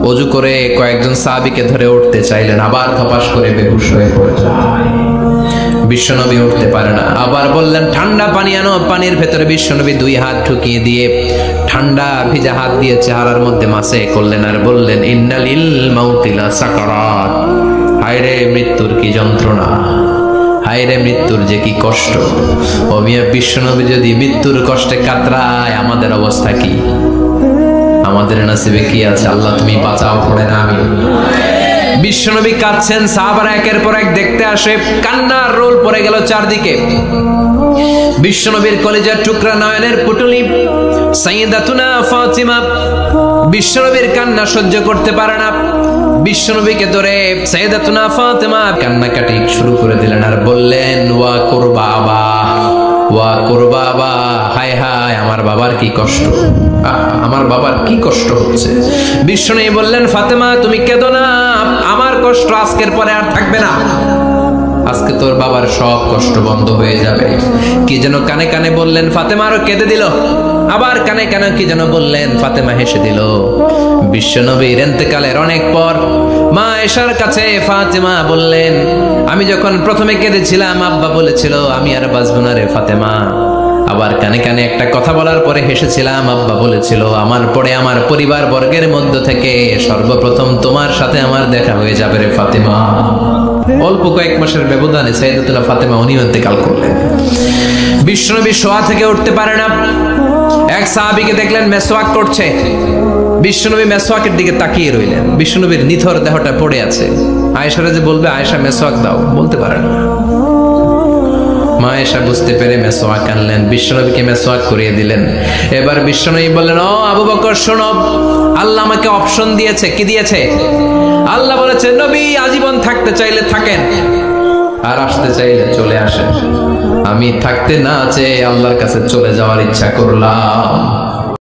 [SPEAKER 1] ওযু করে কয়েকজন সাহাবীকে ধরে উঠতে চাইলেন, আবার ধপাস করে বেহুশ হয়ে পড়ে যায়। বিশ্বনবী উঠতে পারে না। আবার বললেন ঠান্ডা পানি আনো। পানির ভেতরে বিশ্বনবী 2 হাত ঢুকিয়ে দিয়ে ঠান্ডা ভিজা হাত দিয়ে চেহারার মধ্যে মাসে করলেন আর বললেন ইন্নালিল মাউতিলা সাকারাত, হায়রে মৃত্যুর কি যন্ত্রণা, হায়রে মৃত্যুর যে কি কষ্ট। ও মিয়া, বিশ্বনবী যদি মৃত্যুর কষ্টে কাতরায়, আমাদের অবস্থা কি? আমাদের নসিবে কি আছে? আল্লাহ তুমি বাঁচাও, পড়ে না আমি। বিশ্বনবী কাঁদছেন, সাহাবারা একের পর এক দেখতে আসে, কান্নার রোল পড়ে গেল চারদিকে। বিশ্বনবীর কলিজার টুকরা নয়নের পুটুলি সাইয়্যিদাতুনা ফাতিমা বিশ্বনবীর কান্না সহ্য করতে পারে না। বিশ্বনবীকে ধরে সাইয়্যিদাতুনা ফাতিমা কান্নাকাটি শুরু করে দিলেন আর বললেন ওয়া কুরবাবা, ওয়া কুরবাবা, হায় হায় আমার বাবার কি কষ্ট, আমার বাবার কি কষ্ট হচ্ছে। বিশ্বনবী বললেন ফাতেমা তুমি কেঁদো না, আমার কষ্ট আজকের পরে আর থাকবে না, আজকে তোর বাবার সব কষ্ট বন্ধ হয়ে যাবে। কি যেন কানে কানে বললেন, ফাতেমা আরো কেঁদে দিল। আবার কানে কানে কি যেন বললেন, ফাতেমা হেসে দিল। বিশ্বনবীর ইন্তেকালের অনেক পর মা আয়েশার কাছে ফাতেমা বললেন, আমি যখন প্রথমে কেঁদেছিলাম আব্বা বলেছিল আমি আর বাঁচব না রে ফাতেমা। আবার কানে কানে একটা কথা বলার পরে হেসেছিলাম, আব্বা বলেছিল আমার পরে আমার পরিবার বর্গের মধ্য থেকে সর্বপ্রথম তোমার সাথে আমার দেখা হয়ে যাবে রে ফাতেমা। অল্প কয়েক মাসের ব্যবধানে সাইয়্যিদাতুনা ফাতেমা উনি ইন্তেকাল করলেন। বিশ্বনবী শোয়া থেকে উঠতে পারে না। এক সাহাবীকে দেখলেন মেসওয়াক করছে। বিশ্বনবী মেসওয়াকের দিকে তাকিয়ে রইলেন। বিশ্বনবীর নিথর দেহটা পড়ে আছে। আয়েশারে যে বলবে আয়েশা মেসওয়াক দাও, বলতে পারে না। মা আয়েশা বুঝতে পেরে মেসওয়াক আনলেন, বিশ্বনবীকে মেসওয়াক করিয়ে দিলেন। এবার বিশ্বনবী বললেন, ও আবু বকর শোনো, আল্লাহ আমাকে অপশন দিয়েছে। কি দিয়েছে? আল্লাহ বলেছে নবী আজীবন থাকতে চাইলে থাকেন, আর আসতে চাইলে চলে আসেন। আমি থাকতে না চেয়ে আল্লাহর কাছে চলে যাওয়ার ইচ্ছা করলাম।